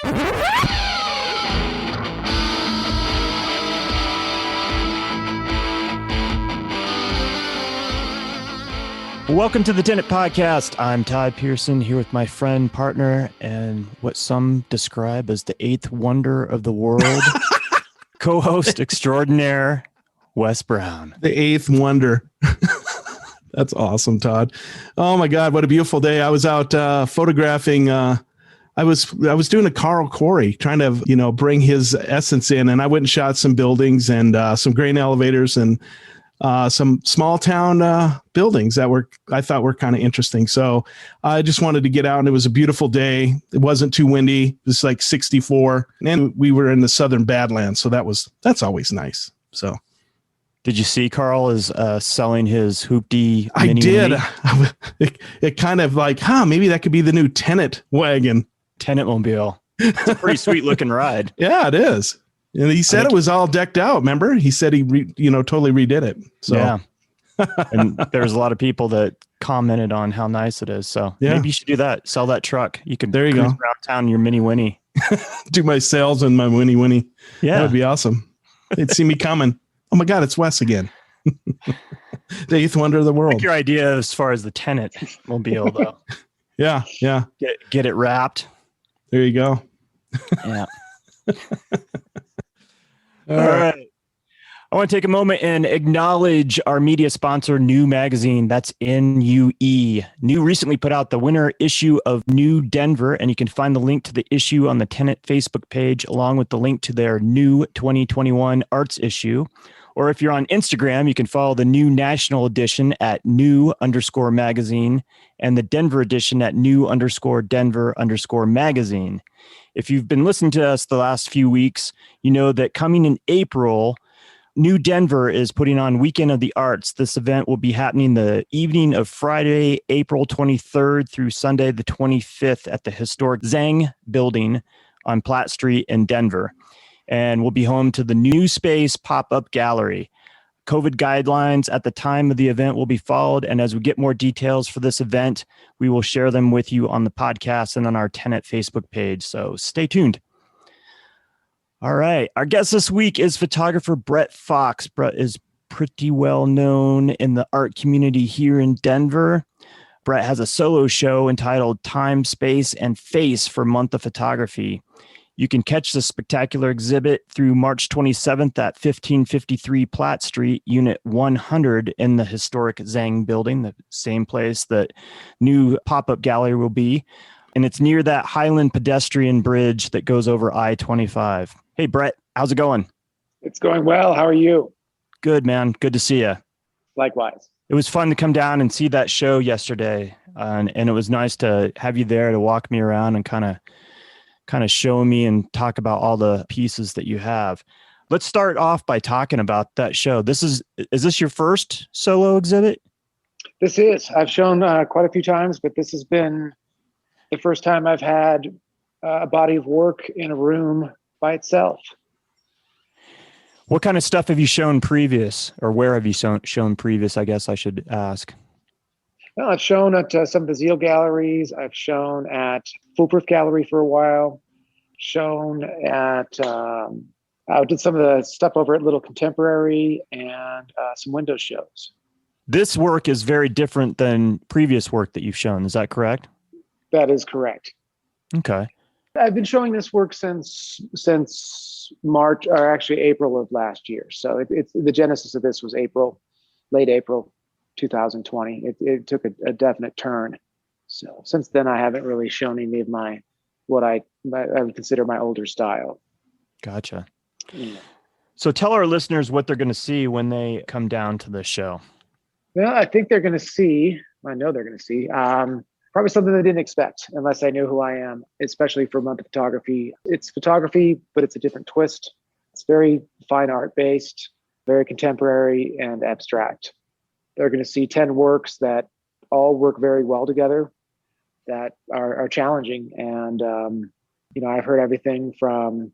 Welcome to the Tenant Podcast. I'm Todd Pearson here with my friend, partner, and what some describe as the eighth wonder of the world, co-host extraordinaire, Wes Brown. The eighth wonder. That's awesome, Todd. Oh my God, what a beautiful day. I was out photographing. I was doing a Carl Corey, trying to, bring his essence in. And I went and shot some buildings and some grain elevators and some small town buildings that I thought were kind of interesting. So I just wanted to get out, and it was a beautiful day. It wasn't too windy. It was like 64, and we were in the Southern Badlands. So that's always nice. So. Did you see Carl is selling his hoopty? I did. It kind of like, maybe that could be the new Tenant wagon. Tenant mobile. It's a pretty sweet looking ride. Yeah, it is. And he said it was all decked out. Remember, he said he totally redid it. So yeah, and there's a lot of people that commented on how nice it is. So maybe you should do that. Sell that truck. You can go around town in your Mini Winnie. Do my sales in my Mini Winnie. Yeah, that would be awesome. They'd see me coming. Oh my God, it's Wes again. The eighth wonder of the world. I like your idea as far as the Tenant mobile, though. Yeah. Get it wrapped. There you go. Yeah. All right. I want to take a moment and acknowledge our media sponsor, New Magazine. That's NUE. New recently put out the winter issue of New Denver, and you can find the link to the issue on the Tenant Facebook page, along with the link to their new 2021 arts issue. Or if you're on Instagram, you can follow the new national edition at new_magazine and the Denver edition at new_Denver_magazine. If you've been listening to us the last few weeks, you know that coming in April, New Denver is putting on Weekend of the Arts. This event will be happening the evening of Friday, April 23rd through Sunday, the 25th at the historic Zhang building on Platte Street in Denver. And will be home to the New Space pop-up gallery. COVID guidelines at the time of the event will be followed. And as we get more details for this event, we will share them with you on the podcast and on our Tenant Facebook page. So stay tuned. All right. Our guest this week is photographer Brett Fox. Brett is pretty well known in the art community here in Denver. Brett has a solo show entitled Time, Space, and Face for Month of Photography. You can catch the spectacular exhibit through March 27th at 1553 Platte Street, Unit 100 in the historic Zhang building, the same place that new pop-up gallery will be. And it's near that Highland pedestrian bridge that goes over I-25. Hey, Brett, how's it going? It's going well. How are you? Good, man. Good to see you. Likewise. It was fun to come down and see that show yesterday. And it was nice to have you there to walk me around and kind of show me and talk about all the pieces that you have. Let's start off by talking about that show. Is this your first solo exhibit? This is. I've shown quite a few times, but this has been the first time I've had a body of work in a room by itself. What kind of stuff have you shown previous, or where have you shown previous, I guess I should ask? Well, I've shown at some of the Zeal galleries. I've shown at Foolproof Gallery for a while. Shown at, I did some of the stuff over at Little Contemporary and some window shows. This work is very different than previous work that you've shown. Is that correct? That is correct. Okay. I've been showing this work since March, or actually April of last year. So it's the genesis of this was late April 2020. It took a definite turn. So since then, I haven't really shown any of what I would consider my older style. Gotcha. Yeah. So tell our listeners what they're going to see when they come down to this show. Well, I think they're going to see, I know they're going to see, probably something they didn't expect unless they knew who I am, especially for Month of Photography. It's photography, but it's a different twist. It's very fine art based, very contemporary and abstract. They're going to see 10 works that all work very well together, that are challenging. And, I've heard everything from,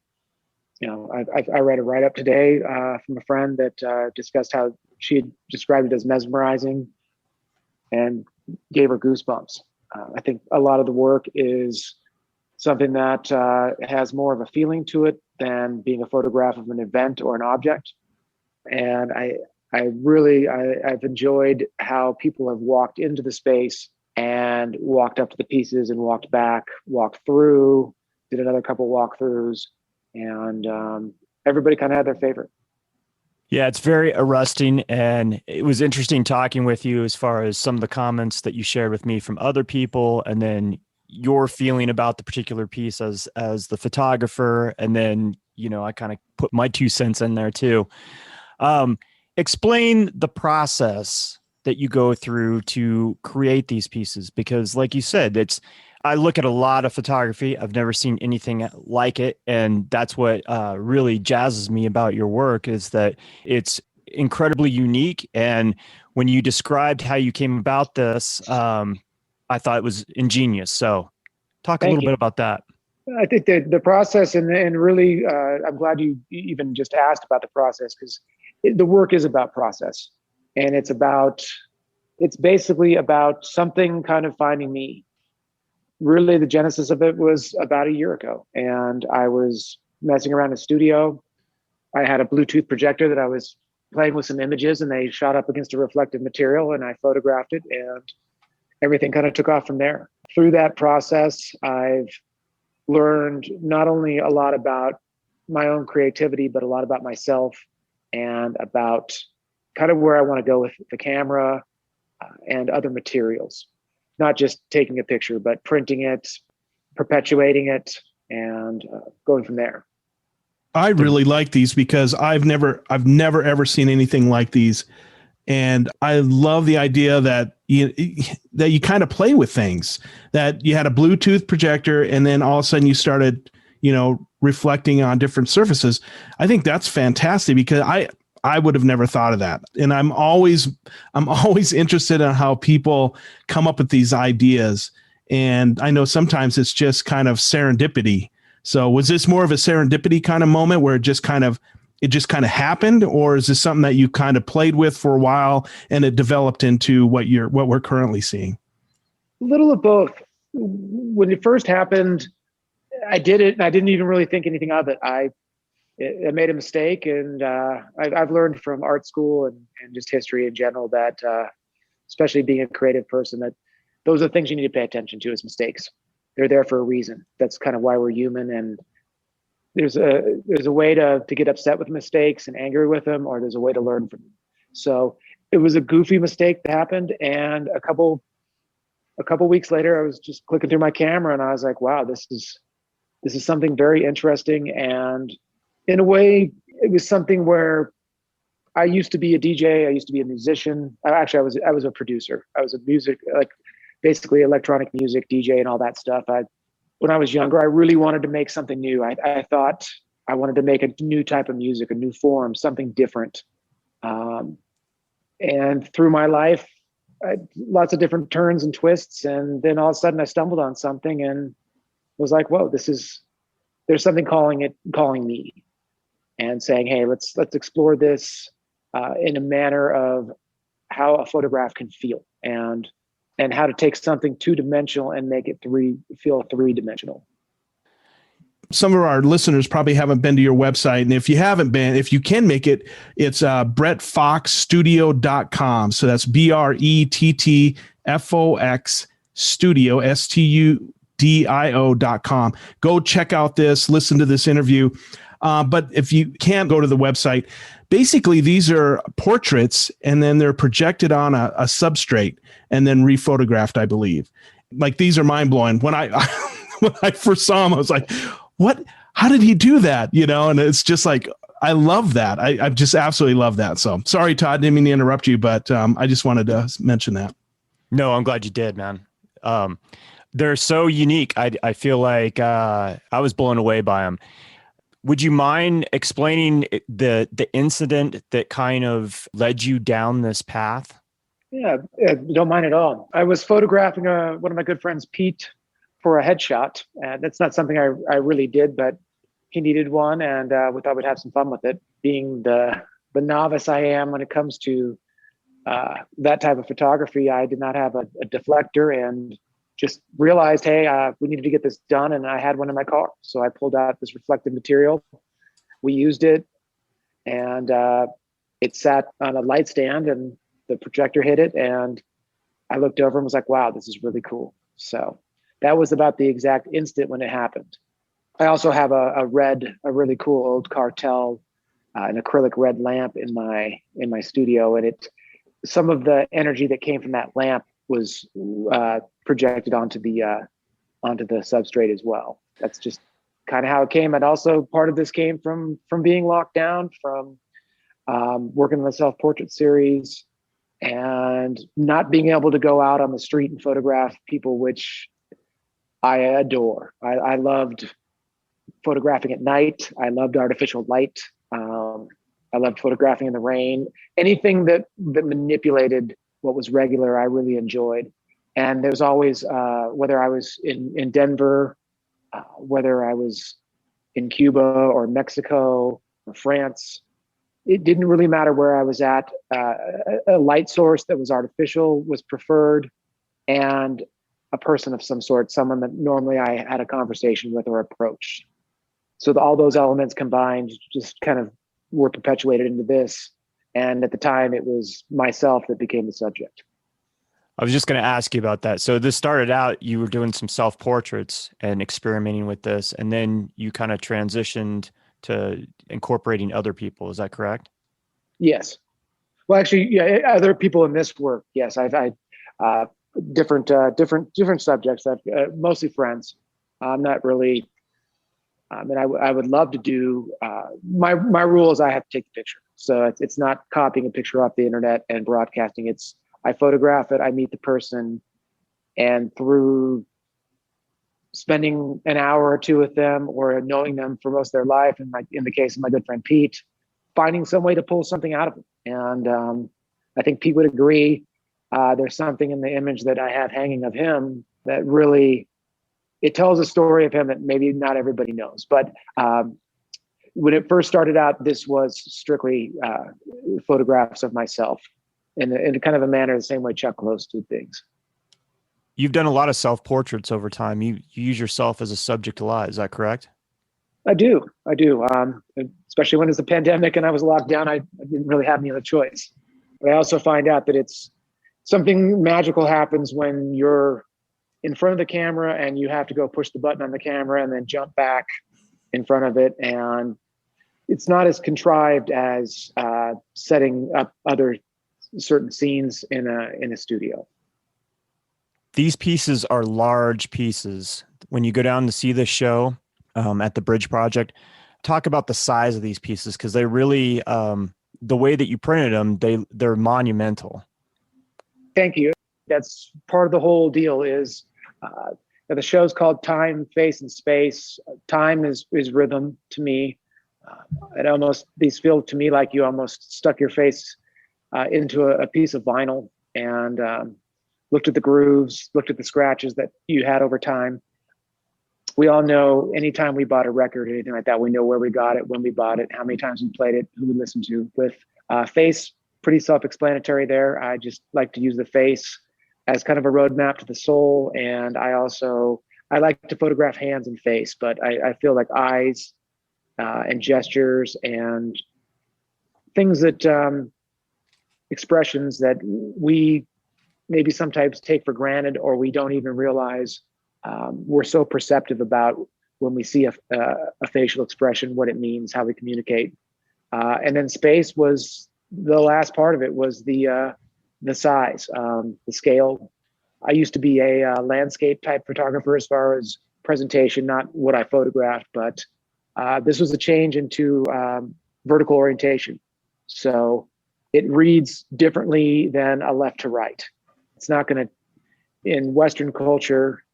I read a write-up today from a friend that discussed how she had described it as mesmerizing and gave her goosebumps. I think a lot of the work is something that has more of a feeling to it than being a photograph of an event or an object. And I've enjoyed how people have walked into the space and walked up to the pieces and walked back, walked through, did another couple walkthroughs, and everybody kind of had their favorite. Yeah, it's very arresting, and it was interesting talking with you as far as some of the comments that you shared with me from other people, and then your feeling about the particular piece as the photographer, and then I kind of put my 2 cents in there too. Explain the process that you go through to create these pieces, because like you said, I look at a lot of photography. I've never seen anything like it. And that's what really jazzes me about your work, is that it's incredibly unique. And when you described how you came about this, I thought it was ingenious. So talk a little bit about that. I think that the process, and really, I'm glad you even just asked about the process, because the work is about process, and it's basically about something kind of finding me. Really, the genesis of it was about a year ago, and I was messing around in the studio. I had a Bluetooth projector that I was playing with some images, and they shot up against a reflective material, and I photographed it, and everything kind of took off from there. Through that process, I've learned not only a lot about my own creativity, but a lot about myself and about kind of where I want to go with the camera and other materials. Not just taking a picture, but printing it, perpetuating it, and going from there. I really like these because I've never ever seen anything like these. And I love the idea that you kind of play with things, that you had a Bluetooth projector and then all of a sudden you started, reflecting on different surfaces. I think that's fantastic, because I would have never thought of that. And I'm always interested in how people come up with these ideas. And I know sometimes it's just kind of serendipity. So was this more of a serendipity kind of moment where it just kind of happened, or is this something that you kind of played with for a while and it developed into what we're currently seeing? A little of both. When it first happened, I did it and I didn't even really think anything of it. I made a mistake, and I've learned from art school and just history in general that, especially being a creative person, that those are the things you need to pay attention to, is mistakes. They're there for a reason. That's kind of why we're human. And there's a way to get upset with mistakes and angry with them, or there's a way to learn from them. So it was a goofy mistake that happened, and a couple weeks later, I was just clicking through my camera, and I was like, wow, this is something very interesting. And in a way, it was something where I used to be a DJ. I used to be a musician. Actually, I was a producer. I was a music, like basically electronic music DJ and all that stuff. When I was younger, I really wanted to make something new. I thought I wanted to make a new type of music, a new form, something different. And through my life, lots of different turns and twists. And then all of a sudden I stumbled on something and was like, whoa, there's something calling me, and saying, hey, let's explore this in a manner of how a photograph can feel, and how to take something 2-dimensional and make it feel 3-dimensional. Some of our listeners probably haven't been to your website. And if you haven't been, if you can make it, it's brettfoxstudio.com. So that's BRETTFOX studio, STUDIO.com. Go check out this, listen to this interview. But if you can't go to the website, basically these are portraits, and then they're projected on a substrate and then rephotographed, I believe. Like, these are mind blowing. When I first saw them, I was like, what? How did he do that? And it's just like, I love that. I just absolutely love that. So sorry, Todd, didn't mean to interrupt you, but I just wanted to mention that. No, I'm glad you did, man. They're so unique. I feel like I was blown away by them. Would you mind explaining the incident that kind of led you down this path? Yeah, don't mind at all. I was photographing one of my good friends, Pete, for a headshot. That's not something I really did, but he needed one, and we thought we'd have some fun with it. Being the novice I am when it comes to that type of photography, I did not have a deflector, and just realized, hey, we needed to get this done. And I had one in my car. So I pulled out this reflective material. We used it, and it sat on a light stand, and the projector hit it. And I looked over and was like, wow, this is really cool. So that was about the exact instant when it happened. I also have a really cool old Cartel, an acrylic red lamp in my studio. And some of the energy that came from that lamp was projected onto the substrate as well. That's just kind of how it came. And also part of this came from being locked down, from working on the self-portrait series, and not being able to go out on the street and photograph people, which I adore. I loved photographing at night. I loved artificial light. I loved photographing in the rain. Anything that manipulated what was regular, I really enjoyed. And there was always, whether I was in Denver, whether I was in Cuba or Mexico or France, it didn't really matter where I was at. A light source that was artificial was preferred, and a person of some sort, someone that normally I had a conversation with or approached. So all those elements combined just kind of were perpetuated into this. And at the time, it was myself that became the subject. I was just going to ask you about that. So this started out, you were doing some self-portraits and experimenting with this, and then you kind of transitioned to incorporating other people. Is that correct? Yes. Well, actually, yeah, other people in this work. Yes, I've different subjects. I've mostly friends. I'm not really. And I would love to do. My rule is I have to take the picture. So it's not copying a picture off the internet and broadcasting. It's I photograph it. I meet the person, and through spending an hour or two with them, or knowing them for most of their life, and in the case of my good friend Pete, finding some way to pull something out of it. And I think Pete would agree. There's something in the image that I have hanging of him that really, it tells a story of him that maybe not everybody knows. But when it first started out, this was strictly photographs of myself in kind of a manner the same way Chuck Close did things. You've done a lot of self-portraits over time. You use yourself as a subject a lot. Is that correct? I do. Especially when it was the pandemic and I was locked down, I didn't really have any other choice. But I also find out that it's something magical happens when you're in front of the camera and you have to go push the button on the camera and then jump back in front of it. And it's not as contrived as setting up other certain scenes in a studio. These pieces are large pieces. When you go down to see this show at the BRDG Project, talk about the size of these pieces, because they really, the way that you printed them, they're monumental. Thank you. That's part of the whole deal is the show's called Time, Face, and Space. Time is rhythm to me. These feel to me like you almost stuck your face into a piece of vinyl and looked at the grooves, looked at the scratches that you had over time. We all know anytime we bought a record or anything like that, we know where we got it, when we bought it, how many times we played it, who we listened to. With face, pretty self-explanatory there. I just like to use the face as kind of a roadmap to the soul. And I like to photograph hands and face, but I feel like eyes and gestures and things that, expressions that we maybe sometimes take for granted or we don't even realize we're so perceptive about when we see a facial expression, what it means, how we communicate. And then space was the last part of it, was the size, the scale. I used to be a landscape type photographer as far as presentation, not what I photographed, but this was a change into vertical orientation. So it reads differently than a left to right. It's not going to, in Western culture,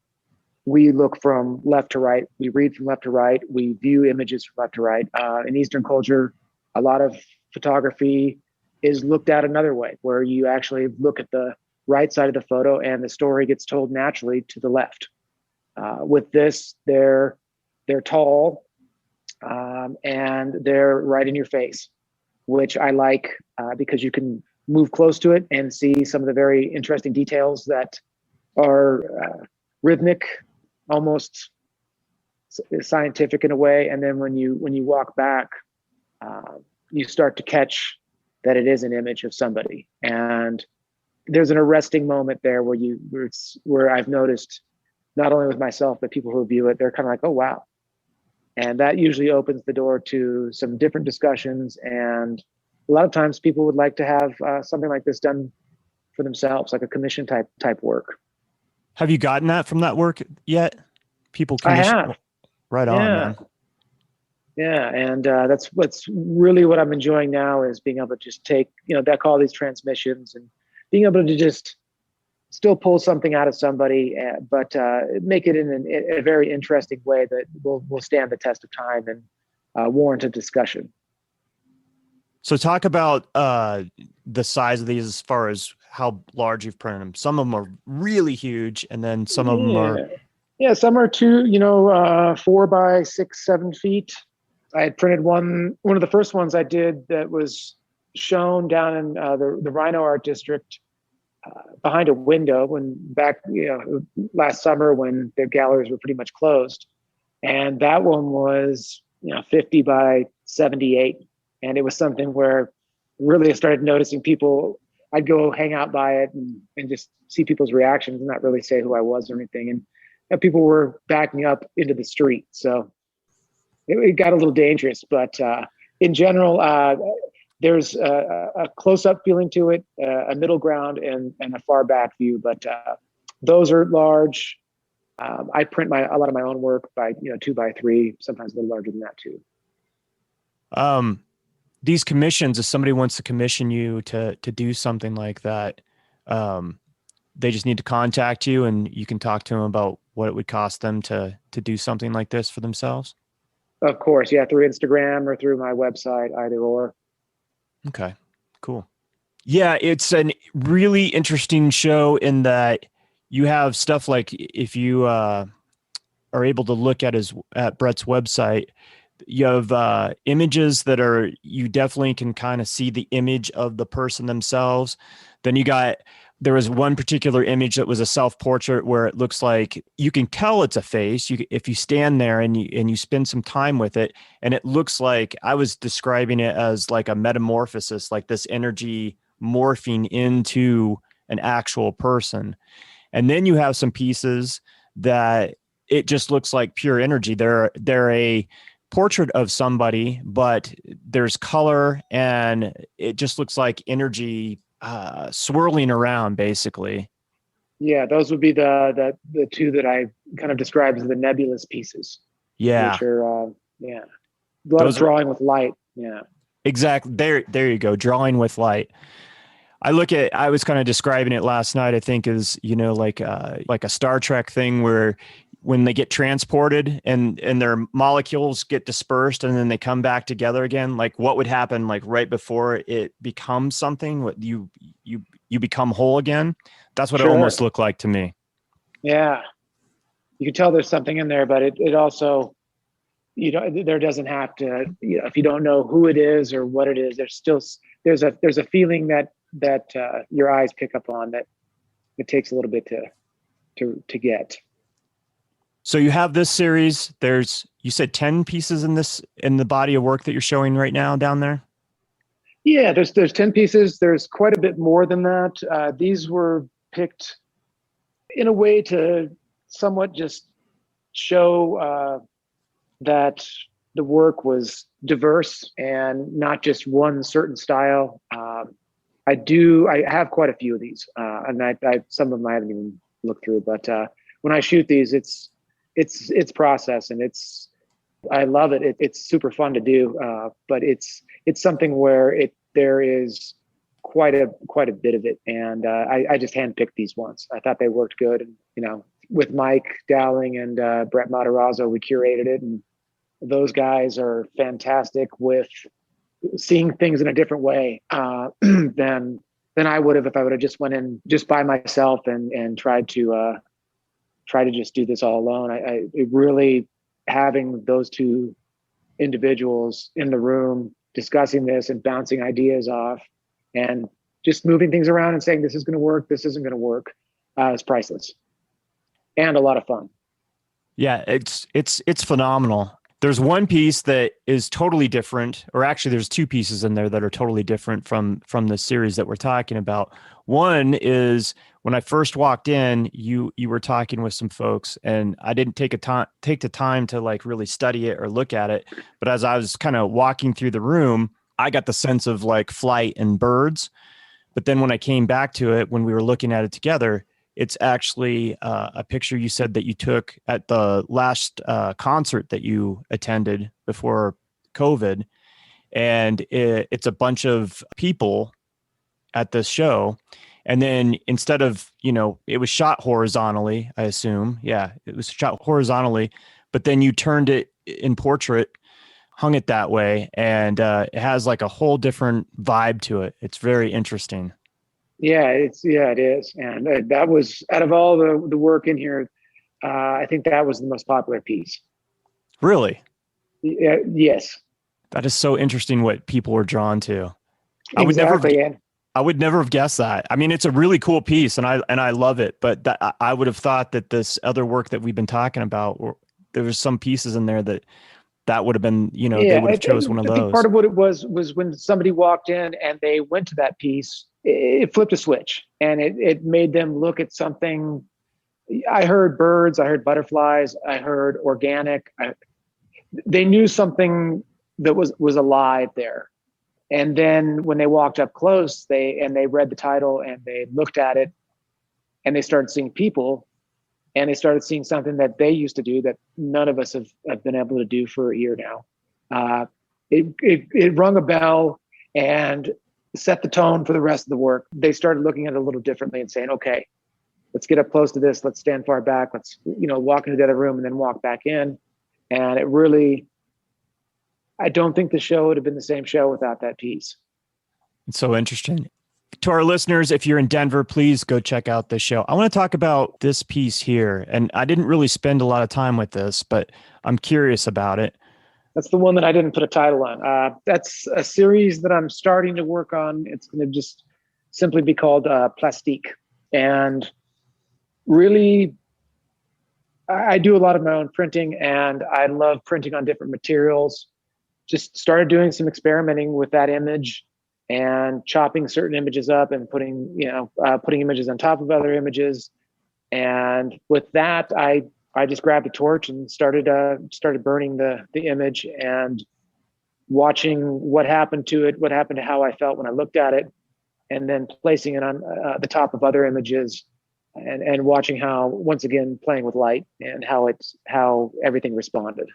we look from left to right. We read from left to right. We view images from left to right. In Eastern culture, a lot of photography is looked at another way, where you actually look at the right side of the photo and the story gets told naturally to the left. With this, they're tall and they're right in your face, which I like because you can move close to it and see some of the very interesting details that are rhythmic, almost scientific in a way. And then when you walk back, you start to catch that it is an image of somebody. And there's an arresting moment there where I've noticed, not only with myself, but people who view it, they're kind of like, oh, wow. And that usually opens the door to some different discussions. And a lot of times people would like to have something like this done for themselves, like a commission type work. Have you gotten that from that work yet? People commission? I have. Right on, man. Yeah. And that's what's really what I'm enjoying now, is being able to just take, call these transmissions, and being able to just still pull something out of somebody, but make it in a very interesting way that will stand the test of time and warrant a discussion. So talk about the size of these as far as how large you've printed them. Some of them are really huge, and then some of them are... Yeah, some are 4 by 6, 7 feet. I had printed one of the first ones I did that was shown down in the Rhino Art District behind a window last summer when the galleries were pretty much closed. And that one was 50 by 78. And it was something where really I started noticing people. I'd go hang out by it and just see people's reactions and not really say who I was or anything. And people were backing up into the street. So it got a little dangerous, but in general, there's a close-up feeling to it, a middle ground, and a far back view. But those are large. I print a lot of my own work by 2 by 3, sometimes a little larger than that too. These commissions, if somebody wants to commission you to do something like that, they just need to contact you, and you can talk to them about what it would cost them to do something like this for themselves. Of course, yeah, through Instagram or through my website, either or. Okay, cool. Yeah, it's a really interesting show in that you have stuff like, if you are able to look at Brett's website, you have images that you definitely can kind of see the image of the person themselves. Then there was one particular image that was a self-portrait where it looks like you can tell it's a face. If you stand there and you spend some time with it, and it looks like, I was describing it as like a metamorphosis, like this energy morphing into an actual person. And then you have some pieces that it just looks like pure energy. They're a portrait of somebody, but there's color and it just looks like energy swirling around, basicly. Yeah, those would be the two that I kind of described as the nebulous pieces. Yeah. Which are a lot of drawing with light. Yeah. Exactly. There you go. Drawing with light. I was kind of describing it last night, I think, as, like a Star Trek thing where when they get transported and their molecules get dispersed and then they come back together again, like what would happen like right before it becomes something, what you become whole again. That's what it almost looked like to me. Yeah. You can tell there's something in there, but it also, there doesn't have to, if you don't know who it is or what it is, there's a feeling that your eyes pick up on that it takes a little bit to get. So you have this series. You said 10 pieces in the body of work that you're showing right now down there? Yeah, there's 10 pieces. There's quite a bit more than that. These were picked in a way to somewhat just show that the work was diverse and not just one certain style. I have quite a few of these, and some of them I haven't even looked through, but when I shoot these, it's process, and I love it. It's super fun to do, but it's something where there is quite a bit of it, and I just handpicked these ones. I thought they worked good, and with Mike Dowling and Brett Matarazzo, we curated it, and those guys are fantastic with seeing things in a different way than I would have if I would have just went in just by myself and tried to just do this all alone. It really, having those two individuals in the room discussing this and bouncing ideas off and just moving things around and saying, this is going to work, this isn't going to work, is priceless. and a lot of fun. Yeah, it's phenomenal. There's one piece that is totally different, or actually there's two pieces in there that are totally different from the series that we're talking about. One is when I first walked in, you were talking with some folks, and I didn't take the time to like really study it or look at it. But as I was kind of walking through the room, I got the sense of like flight and birds. But then when I came back to it, when we were looking at it together, it's actually a picture you said that you took at the last concert that you attended before COVID. And it's a bunch of people at this show. And then instead of, it was shot horizontally, I assume. Yeah, it was shot horizontally. But then you turned it in portrait, hung it that way. And it has like a whole different vibe to it. It's very interesting. Yeah, it is. And that was, out of all the work in here, I think that was the most popular piece. Really? Yes. That is so interesting what people were drawn to. Exactly. I would never have guessed that. I mean, it's a really cool piece and I love it, but I would have thought that this other work that we've been talking about, there was some pieces in there that would have been, they would have chose one of those. I think part of what it was when somebody walked in and they went to that piece, it flipped a switch and it made them look at something. I heard birds, I heard butterflies, I heard organic. They knew something that was alive there. And then when they walked up close, they read the title and they looked at it and they started seeing people and they started seeing something that they used to do that none of us have been able to do for a year now. It rung a bell and set the tone for the rest of the work. They started looking at it a little differently and saying, okay, let's get up close to this. Let's stand far back. Let's, walk into the other room and then walk back in. And it really, I don't think the show would have been the same show without that piece. It's so interesting. To our listeners, if you're in Denver, please go check out this show. I want to talk about this piece here. And I didn't really spend a lot of time with this, but I'm curious about it. That's the one that I didn't put a title on. That's a series that I'm starting to work on. It's going to just simply be called Plastique. And really, I do a lot of my own printing and I love printing on different materials. Just started doing some experimenting with that image and chopping certain images up and putting images on top of other images. And with that, I just grabbed a torch and started burning the image and watching what happened to it, what happened to how I felt when I looked at it, and then placing it on the top of other images and watching how, once again, playing with light and how everything responded.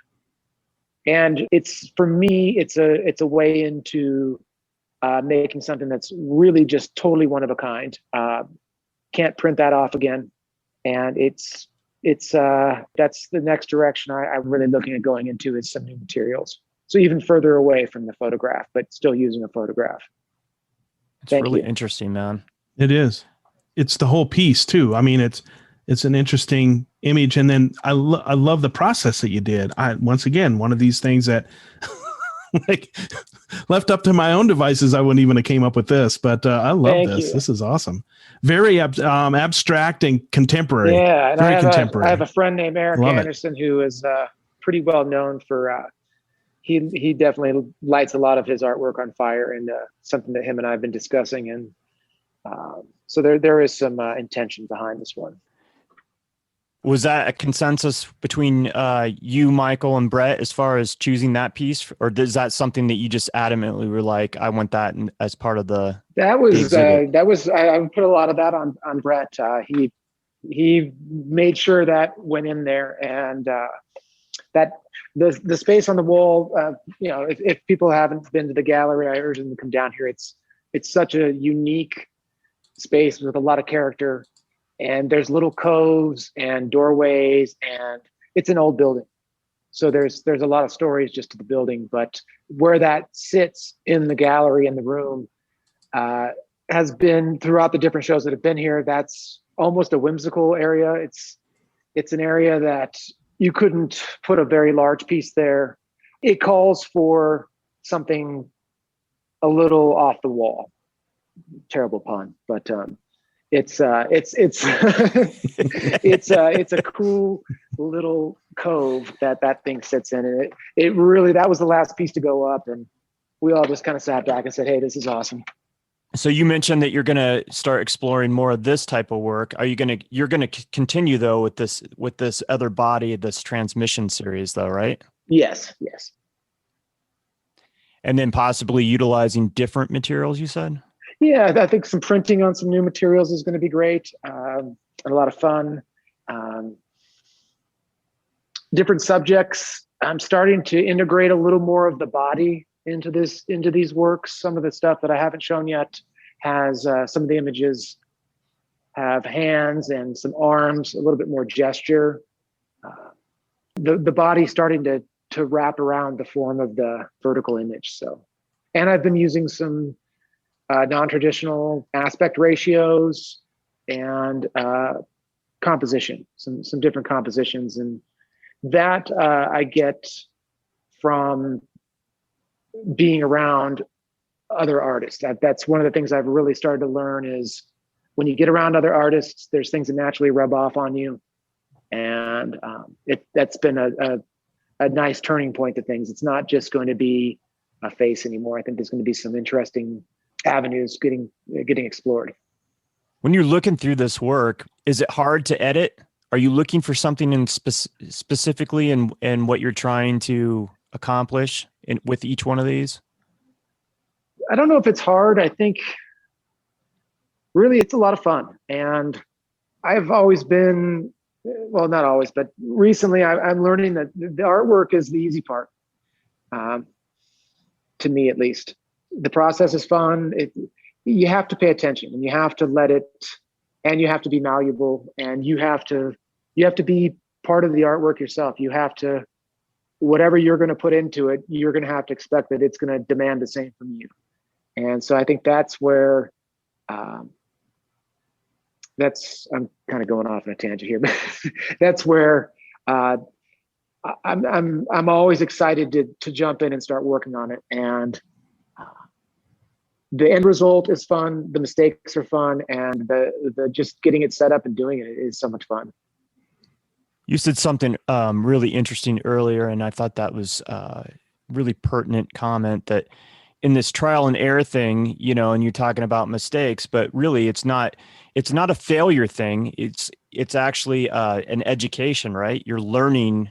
And for me, it's a way into making something that's really just totally one of a kind. Can't print that off again. And that's the next direction I'm really looking at going into is some new materials. So even further away from the photograph, but still using a photograph. It's really interesting, man. It is. It's the whole piece too. I mean, it's an interesting image. And then I love the process that you did. Once again, one of these things that like left up to my own devices, I wouldn't even have came up with this, but I love this. This is awesome. Very abstract and contemporary. Yeah. And very contemporary. I have a friend named Eric Anderson who is pretty well known for, he definitely lights a lot of his artwork on fire, and something that him and I have been discussing. And so there is some intention behind this one. Was that a consensus between you, Michael, and Brett as far as choosing that piece, or is that something that you just adamantly were like, I want that as part of the? That was I would put a lot of that on Brett. He made sure that went in there, and that the space on the wall. If people haven't been to the gallery, I urge them to come down here. It's such a unique space with a lot of character. And there's little coves and doorways, and it's an old building. So there's a lot of stories just to the building, but where that sits in the gallery in the room has been throughout the different shows that have been here. That's almost a whimsical area. It's an area that you couldn't put a very large piece there. It calls for something a little off the wall. Terrible pun, but it's it's a cool little cove that thing sits in, and it really, that was the last piece to go up, and we all just kind of sat back and said, hey, this is awesome. So you mentioned that you're going to start exploring more of this type of work. You're going to continue though with this other body, this transmission series though, right? Yes. And then possibly utilizing different materials, you said? Yeah, I think some printing on some new materials is going to be great. And a lot of fun. Different subjects. I'm starting to integrate a little more of the body into these works. Some of the stuff that I haven't shown yet has some of the images have hands and some arms, a little bit more gesture. The body starting to wrap around the form of the vertical image. So, and I've been using some non-traditional aspect ratios and composition, some different compositions, and that I get from being around other artists. That's one of the things I've really started to learn is when you get around other artists, there's things that naturally rub off on you, and that's been a nice turning point to things. It's not just going to be a face anymore. I think there's going to be some interesting avenues getting explored. When you're looking through this work, is it hard to edit? Are you looking for something in specifically in what you're trying to accomplish with each one of these? I don't know if it's hard. I think really it's a lot of fun. And I've always been, well, not always, but recently I'm learning that the artwork is the easy part, to me at least. The process is fun. You have to pay attention, and you have to let it, and you have to be malleable, and you have to be part of the artwork yourself. You have to, whatever you're going to put into it, you're going to have to expect that it's going to demand the same from you. And so I think that's where, I'm kind of going off on a tangent here, but that's where I'm always excited to jump in and start working on it. And the end result is fun. The mistakes are fun, and the just getting it set up and doing it is so much fun. You said something really interesting earlier, and I thought that was a really pertinent comment, that in this trial and error thing, and you're talking about mistakes, but really it's not a failure thing. It's actually an education, right? You're learning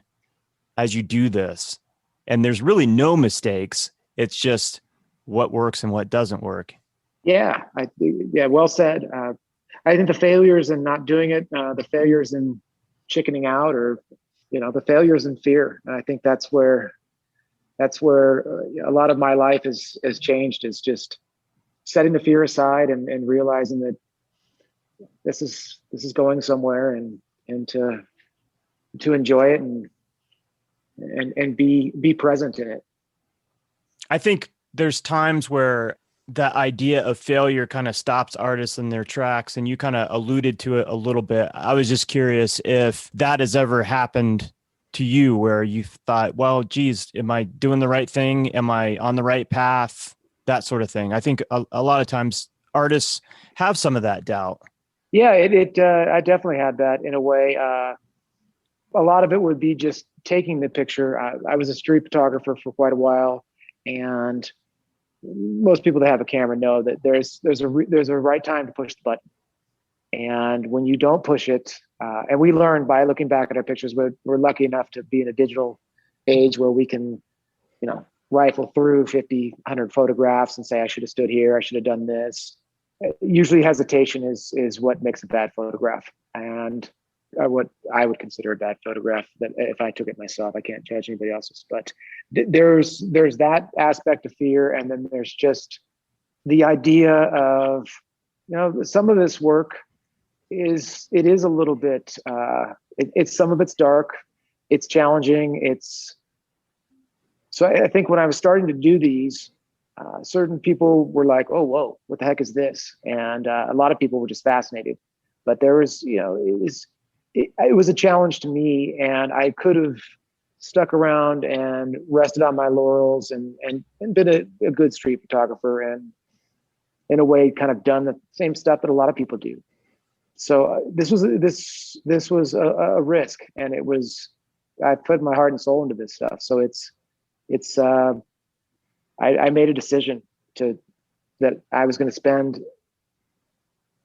as you do this, and there's really no mistakes. It's just what works and what doesn't work. Yeah, well said. I think the failures in not doing it, the failures in chickening out, or the failures in fear. And I think that's where a lot of my life has changed, is just setting the fear aside and realizing that this is going somewhere, and to enjoy it and be present in it. I think there's times where that idea of failure kind of stops artists in their tracks, and you kind of alluded to it a little bit. I was just curious if that has ever happened to you, where you thought, well, geez, am I doing the right thing? Am I on the right path? That sort of thing. I think a lot of times artists have some of that doubt. Yeah, I definitely had that in a way. A lot of it would be just taking the picture. I was a street photographer for quite a while, and most people that have a camera know that there's a right time to push the button. And when you don't push it, and we learned by looking back at our pictures, we're lucky enough to be in a digital age where we can, rifle through 50, 100 photographs and say, I should have stood here, I should have done this. Usually hesitation is what makes a bad photograph, and what I would consider a bad photograph. That if I took it myself, I can't judge anybody else's. But there's that aspect of fear, and then there's just the idea of, some of this work is a little bit. It's some of it's dark, it's challenging. So I think when I was starting to do these, certain people were like, "Oh, whoa, what the heck is this?" And a lot of people were just fascinated. But there was, it was a challenge to me, and I could have stuck around and rested on my laurels and been a good street photographer, and in a way kind of done the same stuff that a lot of people do. this was a risk, and I put my heart and soul into this stuff. So I made a decision that I was going to spend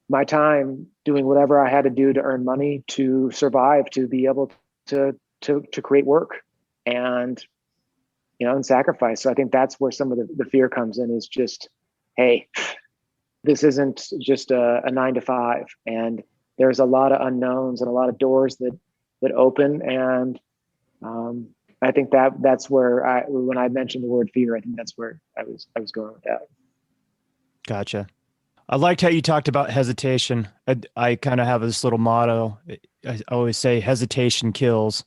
my time doing whatever I had to do to earn money, to survive, to be able to create work and, and sacrifice. So I think that's where some of the fear comes in, is just, hey, this isn't just a 9 to 5, and there's a lot of unknowns and a lot of doors that open. And I think that's where when I mentioned the word fear, I think that's where I was going with that. Gotcha. I liked how you talked about hesitation. I kind of have this little motto. I always say hesitation kills.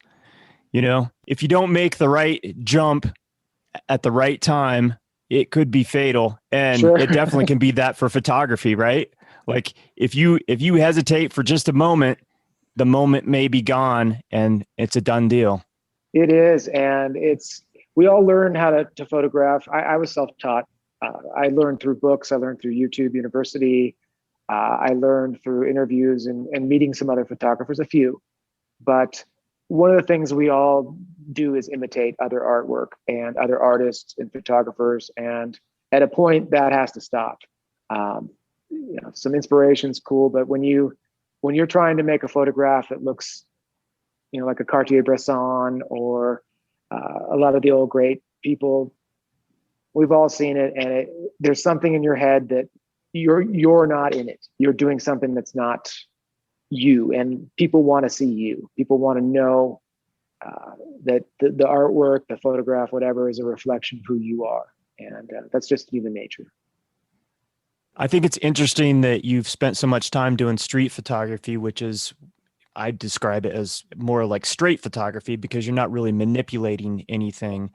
If you don't make the right jump at the right time, it could be fatal. And sure. It definitely can be that for photography, right? Like if you hesitate for just a moment, the moment may be gone and it's a done deal. It is. And we all learn how to photograph. I was self-taught. I learned through books. I learned through YouTube University. I learned through interviews and meeting some other photographers, a few. But one of the things we all do is imitate other artwork and other artists and photographers. And at a point that has to stop. Some inspiration's cool, but when you're trying to make a photograph that looks, like a Cartier-Bresson or a lot of the old great people, we've all seen it, and there's something in your head that you're not in it. You're doing something that's not you, and people want to see you. People want to know that the artwork, the photograph, whatever, is a reflection of who you are, and that's just human nature. I think it's interesting that you've spent so much time doing street photography, which is, I describe it as more like straight photography, because you're not really manipulating anything.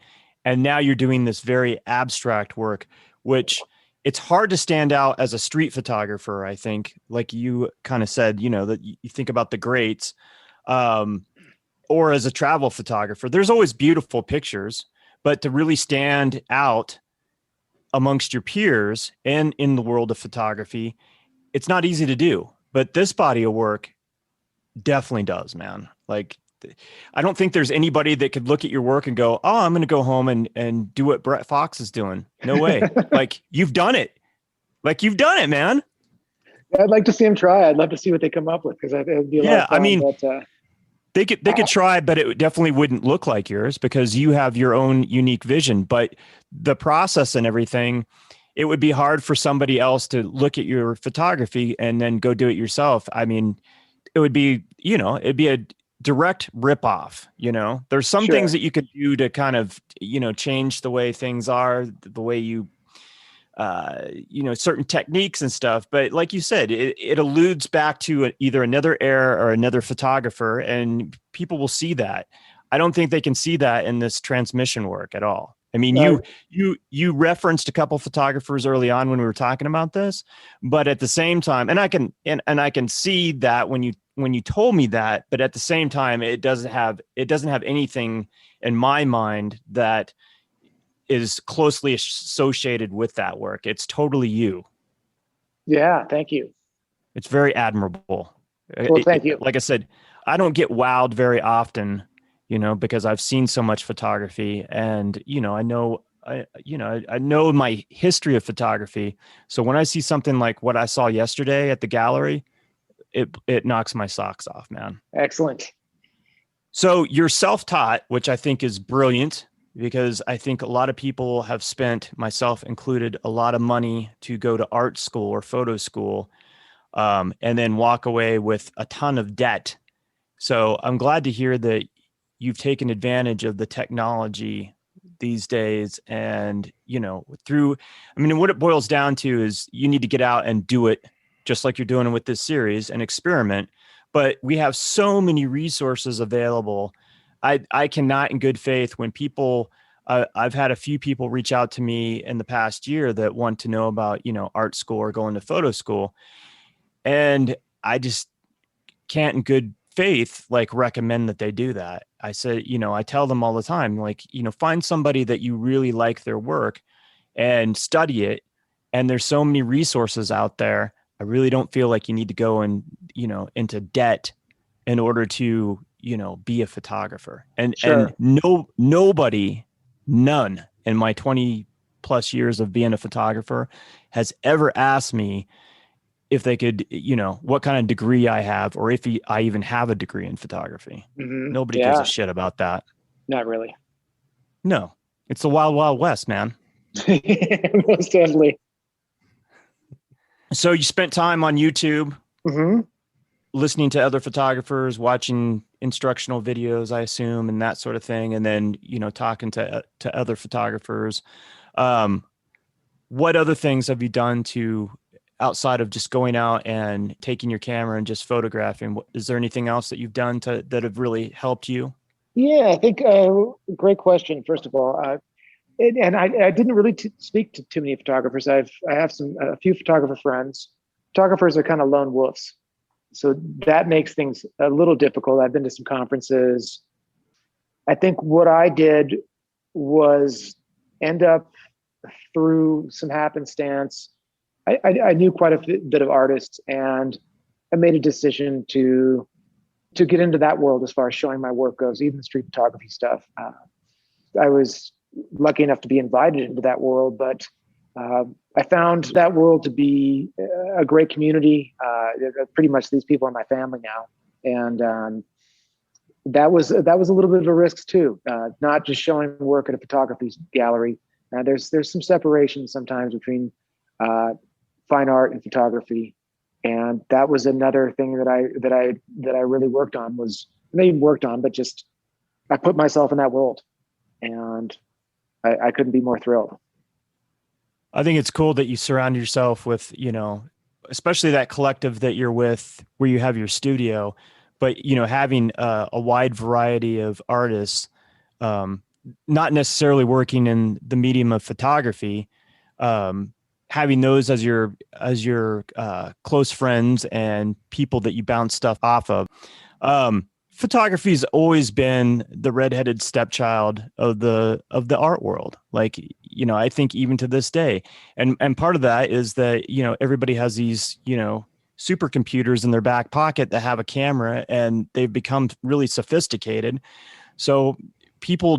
And now you're doing this very abstract work, which it's hard to stand out as a street photographer. I think, like you kind of said, that you think about the greats, or as a travel photographer, there's always beautiful pictures, but to really stand out amongst your peers and in the world of photography, it's not easy to do. But this body of work definitely does, man. Like, I don't think there's anybody that could look at your work and go, oh, I'm going to go home and do what Brett Fox is doing. No way. Like, you've done it. Like, you've done it, man. I'd like to see them try. I'd love to see what they come up with, because it would be a lot of fun. I mean, they could try, but it definitely wouldn't look like yours, because you have your own unique vision. But the process and everything, it would be hard for somebody else to look at your photography and then go do it yourself. I mean, it would be, it'd be a direct ripoff. There's some Sure. things that you could do to kind of, change the way things are, the way you, certain techniques and stuff. But like you said, it alludes back to either another era or another photographer, and people will see that. I don't think they can see that in this transmission work at all. I mean, you referenced a couple photographers early on when we were talking about this, but at the same time, and I can see that when you told me that, but at the same time, it doesn't have anything in my mind that is closely associated with that work. It's totally you. Yeah. Thank you. It's very admirable. Well, thank you. Like I said, I don't get wowed very often, because I've seen so much photography, and, I know my history of photography. So when I see something like what I saw yesterday at the gallery, it knocks my socks off, man. Excellent. So you're self-taught, which I think is brilliant, because I think a lot of people have spent, myself included, a lot of money to go to art school or photo school, and then walk away with a ton of debt. So I'm glad to hear that you've taken advantage of the technology these days. And, what it boils down to is you need to get out and do it, just like you're doing with this series, and experiment. But we have so many resources available. I cannot, in good faith, when people, I've had a few people reach out to me in the past year that want to know about, art school or going to photo school. And I just can't, in good faith, recommend that they do that. I said, I tell them all the time, find somebody that you really like their work and study it. And there's so many resources out there I really don't feel like you need to go into debt in order to, be a photographer. And Sure. nobody, none in my 20 plus years of being a photographer has ever asked me if they could, what kind of degree I have, or if I even have a degree in photography. Nobody gives a Yeah, shit about that. not really. No, it's the wild, wild west, man. Most definitely. So you spent time on YouTube, listening to other photographers, watching instructional videos, I assume, and that sort of thing. And then, talking to other photographers. What other things have you done outside of just going out and taking your camera and just photographing? Is there anything else that you've done that have really helped you? Yeah, I think great question. First of all, and I didn't really speak to too many photographers. I have a few photographer friends. Photographers are kind of lone wolves, so that makes things a little difficult. I've been to some conferences. I think what I did was end up through some happenstance. I knew quite a bit of artists, and I made a decision to get into that world as far as showing my work goes, even street photography stuff. I was lucky enough to be invited into that world, but I found that world to be a great community. Pretty much these people are my family now, and that was a little bit of a risk too. Not just showing work at a photography gallery. There's some separation sometimes between fine art and photography, and that was another thing that I really worked on. But just I put myself in that world, and I couldn't be more thrilled. I think it's cool that you surround yourself with, especially that collective that you're with, where you have your studio, but having a wide variety of artists, not necessarily working in the medium of photography, having those as your close friends and people that you bounce stuff off of. Photography's always been the redheaded stepchild of the art world. Like, I think even to this day, and part of that is that, everybody has these, supercomputers in their back pocket that have a camera, and they've become really sophisticated. So people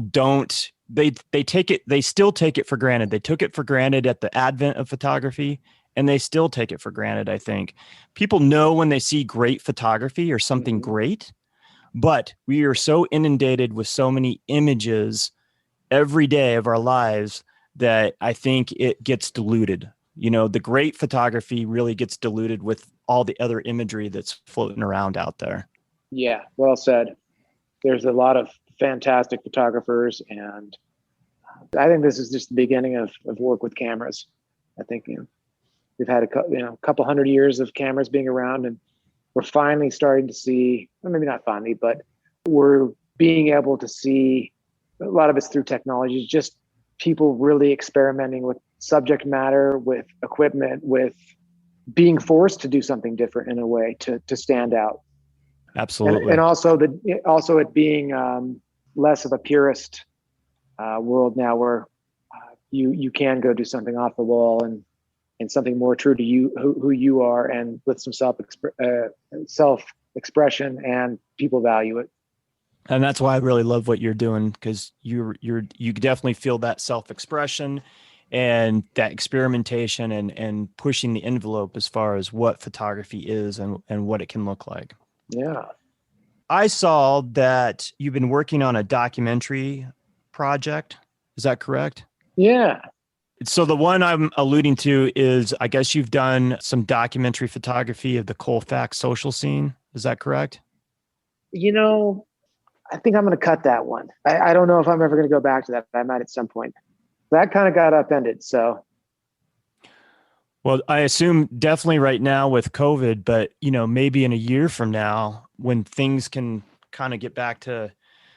they still take it for granted. They took it for granted at the advent of photography, and they still take it for granted. I think people know when they see great photography or something great, but we are so inundated with so many images every day of our lives that I think it gets diluted. The great photography really gets diluted with all the other imagery that's floating around out there. Yeah, well said. There's a lot of fantastic photographers, and I think this is just the beginning of work with cameras. I think we've had a couple hundred years of cameras being around, and we're finally starting to see, or maybe not finally, but we're being able to see, a lot of it's through technology, just people really experimenting with subject matter, with equipment, with being forced to do something different in a way to stand out. Absolutely. And also it being less of a purist world now, where you can go do something off the wall and something more true to you, who you are, and with some self expression, and people value it. And that's why I really love what you're doing, because you definitely feel that self-expression and that experimentation and pushing the envelope as far as what photography is and what it can look like. Yeah. I saw that you've been working on a documentary project. Is that correct? Yeah. So the one I'm alluding to is, I guess you've done some documentary photography of the Colfax social scene. Is that correct? I think I'm going to cut that one. I don't know if I'm ever going to go back to that. I might at some point. That kind of got upended. So. Well, I assume definitely right now with COVID, but maybe in a year from now, when things can kind of get back to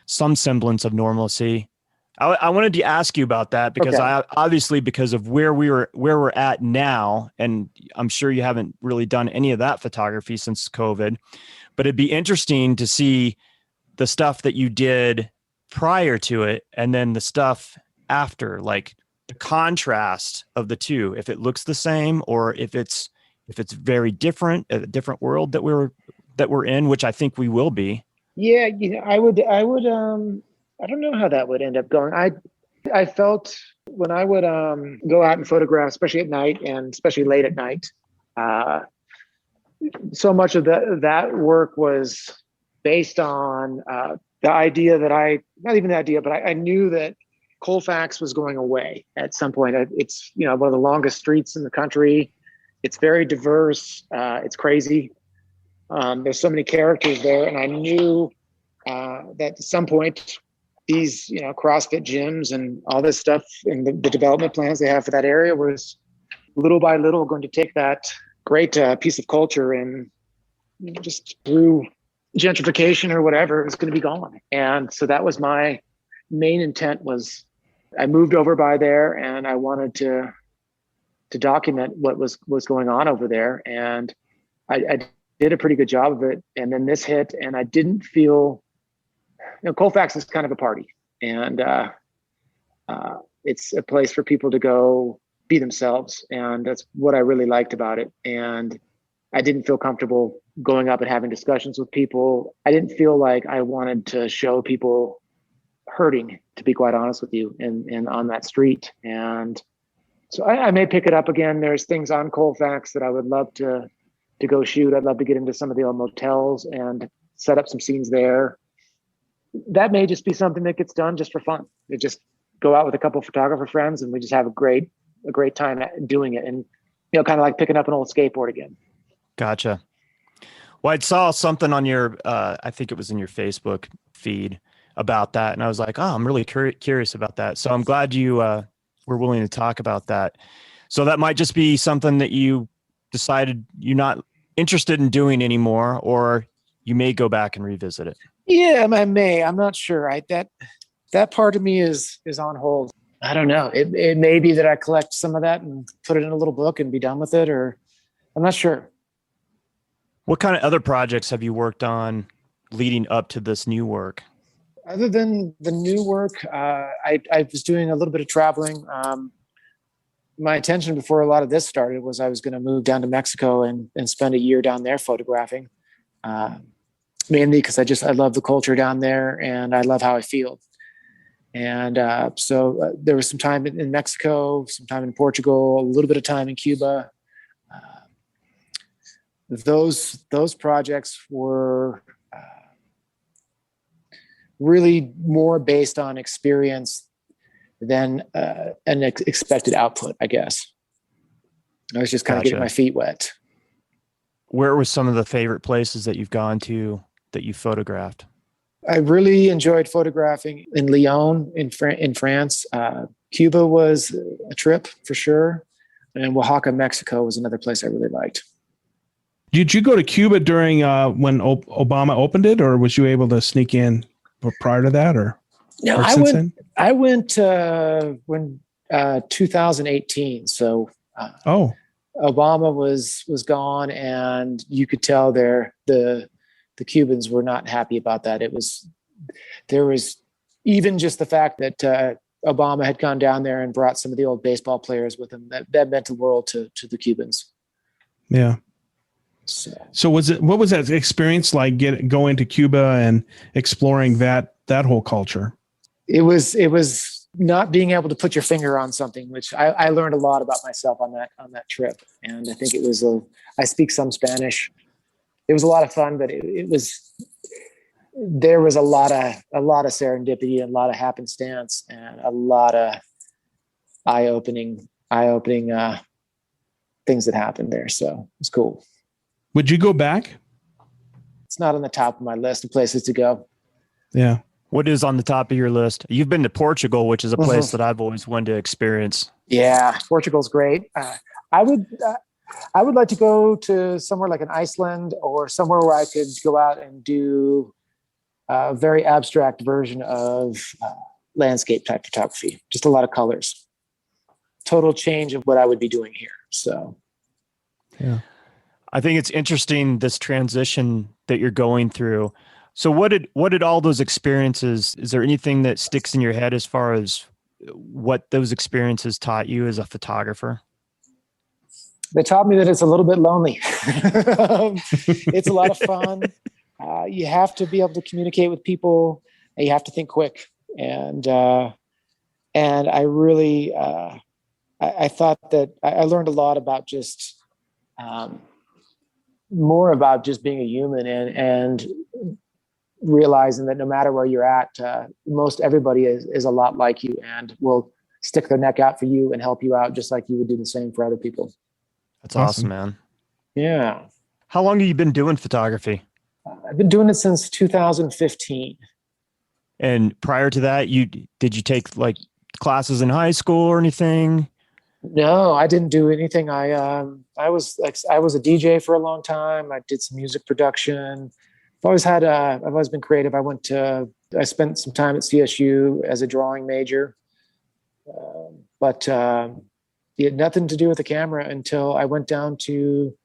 some semblance of normalcy. I wanted to ask you about that because because of where we're at now, and I'm sure you haven't really done any of that photography since COVID, but it'd be interesting to see the stuff that you did prior to it and then the stuff after, like the contrast of the two, if it looks the same or if it's, if it's very different, a different world that we're in, which I think we will be. Yeah, I would, I don't know how that would end up going. I felt when I would go out and photograph, especially at night and especially late at night, so much of that work was based on the idea that not even the idea, but I knew that Colfax was going away at some point. It's, one of the longest streets in the country. It's very diverse. It's crazy. There's so many characters there. And I knew that at some point, these, CrossFit gyms and all this stuff and the development plans they have for that area was little by little going to take that great piece of culture and just through gentrification or whatever, it was going to be gone. And so that was my main intent. Was I moved over by there and I wanted to document what was going on over there. And I did a pretty good job of it. And then this hit and I didn't feel, Colfax is kind of a party, and it's a place for people to go be themselves. And that's what I really liked about it. And I didn't feel comfortable going up and having discussions with people. I didn't feel like I wanted to show people hurting, to be quite honest with you, and on that street. And so I may pick it up again. There's things on Colfax that I would love to go shoot. I'd love to get into some of the old motels and set up some scenes there. That may just be something that gets done just for fun. You just go out with a couple of photographer friends and we just have a great time doing it. And, kind of like picking up an old skateboard again. Gotcha. Well, I saw something on your, I think it was in your Facebook feed about that. And I was like, oh, I'm really curious about that. So I'm glad you were willing to talk about that. So that might just be something that you decided you're not interested in doing anymore, or you may go back and revisit it. Yeah, I may. I'm not sure. That part of me is on hold. I don't know. It may be that I collect some of that and put it in a little book and be done with it, or I'm not sure. What kind of other projects have you worked on leading up to this new work? Other than the new work, I was doing a little bit of traveling. My intention before a lot of this started was I was going to move down to Mexico and spend a year down there photographing. Mainly because I love the culture down there and I love how I feel. And so there was some time in Mexico, some time in Portugal, a little bit of time in Cuba. Those projects were really more based on experience than an expected output, I guess. I was just kind of getting my feet wet. Where were some of the favorite places that you've gone to that you photographed? I really enjoyed photographing in Lyon, in France. Cuba was a trip for sure. And Oaxaca, Mexico was another place I really liked. Did you go to Cuba during when Obama opened it, or was you able to sneak in prior to that? Or no, I went when 2018. So Obama was gone, and you could tell the Cubans were not happy about that. There was even just the fact that Obama had gone down there and brought some of the old baseball players with him. That meant the world to the Cubans. Yeah. So what was that experience like going to Cuba and exploring that whole culture? It was not being able to put your finger on something, which I learned a lot about myself on that trip. And I think I speak some Spanish. It was a lot of fun, but there was a lot of serendipity and a lot of happenstance and a lot of eye-opening things that happened there. So it's cool. Would you go back? It's not on the top of my list of places to go. Yeah. What is on the top of your list? You've been to Portugal, which is a place that I've always wanted to experience. Yeah, Portugal's great. I would like to go to somewhere like an Iceland or somewhere where I could go out and do a very abstract version of landscape type photography. Just a lot of colors. Total change of what I would be doing here. So, yeah. I think it's interesting, this transition that you're going through. So what did all those experiences, is there anything that sticks in your head as far as what those experiences taught you as a photographer? They taught me that it's a little bit lonely. It's a lot of fun. You have to be able to communicate with people, and you have to think quick. And I really, I thought that I learned a lot about just more about just being a human and realizing that no matter where you're at, most everybody is a lot like you and will stick their neck out for you and help you out just like you would do the same for other people. That's awesome, man. Yeah. How long have you been doing photography? I've been doing it since 2015. And prior to that, did you take like classes in high school or anything? No, I didn't do anything. I was a DJ for a long time. I did some music production. I've always been creative. I spent some time at CSU as a drawing major, but it had nothing to do with the camera until I went down to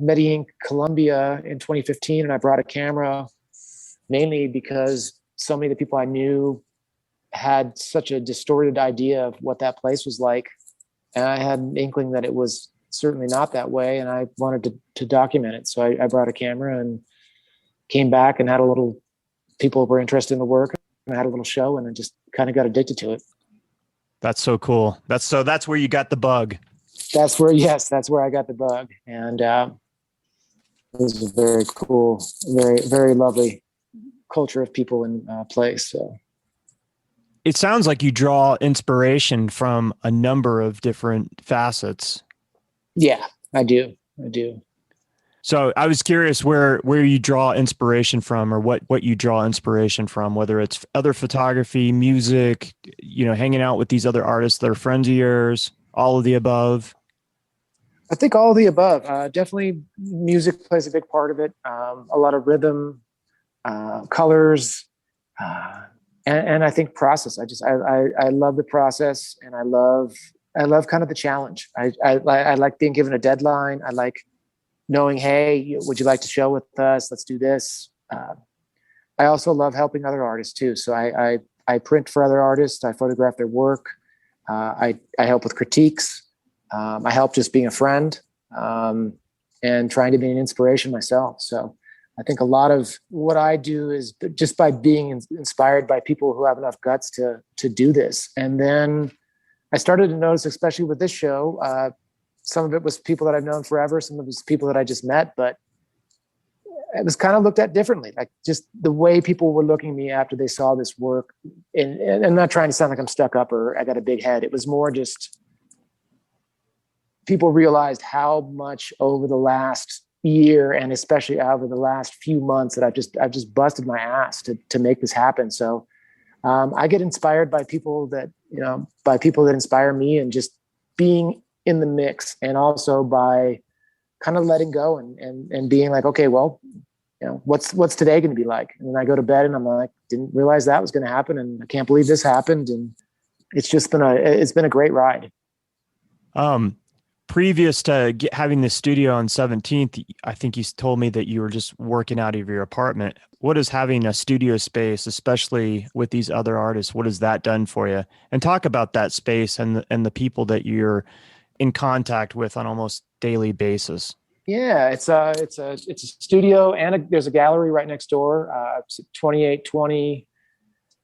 Medellin, Colombia in 2015, and I brought a camera mainly because so many of the people I knew had such a distorted idea of what that place was like, and I had an inkling that it was certainly not that way, and I wanted to document it. So I brought a camera and came back and people were interested in the work, and I had a little show, and I just kind of got addicted to it. That's so cool. That's where you got the bug. That's where I got the bug. And it was a very cool, very, very lovely culture of people and place. So it sounds like you draw inspiration from a number of different facets. Yeah, I do. So I was curious where you draw inspiration from, or what you draw inspiration from, whether it's other photography, music, hanging out with these other artists that are friends of yours, all of the above. I think all of the above. Definitely music plays a big part of it. A lot of rhythm, colors, and I think process. I love the process, and I love kind of the challenge. I like being given a deadline. I like knowing, hey, would you like to show with us? Let's do this. I also love helping other artists too. So I print for other artists. I photograph their work. I help with critiques. I help just being a friend and trying to be an inspiration myself. So I think a lot of what I do is just by being inspired by people who have enough guts to do this. And then I started to notice, especially with this show, some of it was people that I've known forever. Some of it was people that I just met, but it was kind of looked at differently. Like just the way people were looking at me after they saw this work. And I'm not trying to sound like I'm stuck up or I got a big head. It was more just people realized how much over the last year and especially over the last few months that I've just busted my ass to make this happen. So I get inspired by people that inspire me, and just being in the mix, and also by kind of letting go and being like, okay, well, what's today going to be like? And then I go to bed and I'm like, didn't realize that was going to happen. And I can't believe this happened. And it's been a great ride. Previous to having the studio on 17th, I think you told me that you were just working out of your apartment. What is having a studio space, especially with these other artists, what has that done for you? And talk about that space and the people that you're in contact with on almost daily basis. Yeah, it's a studio, and there's a gallery right next door. It's 2820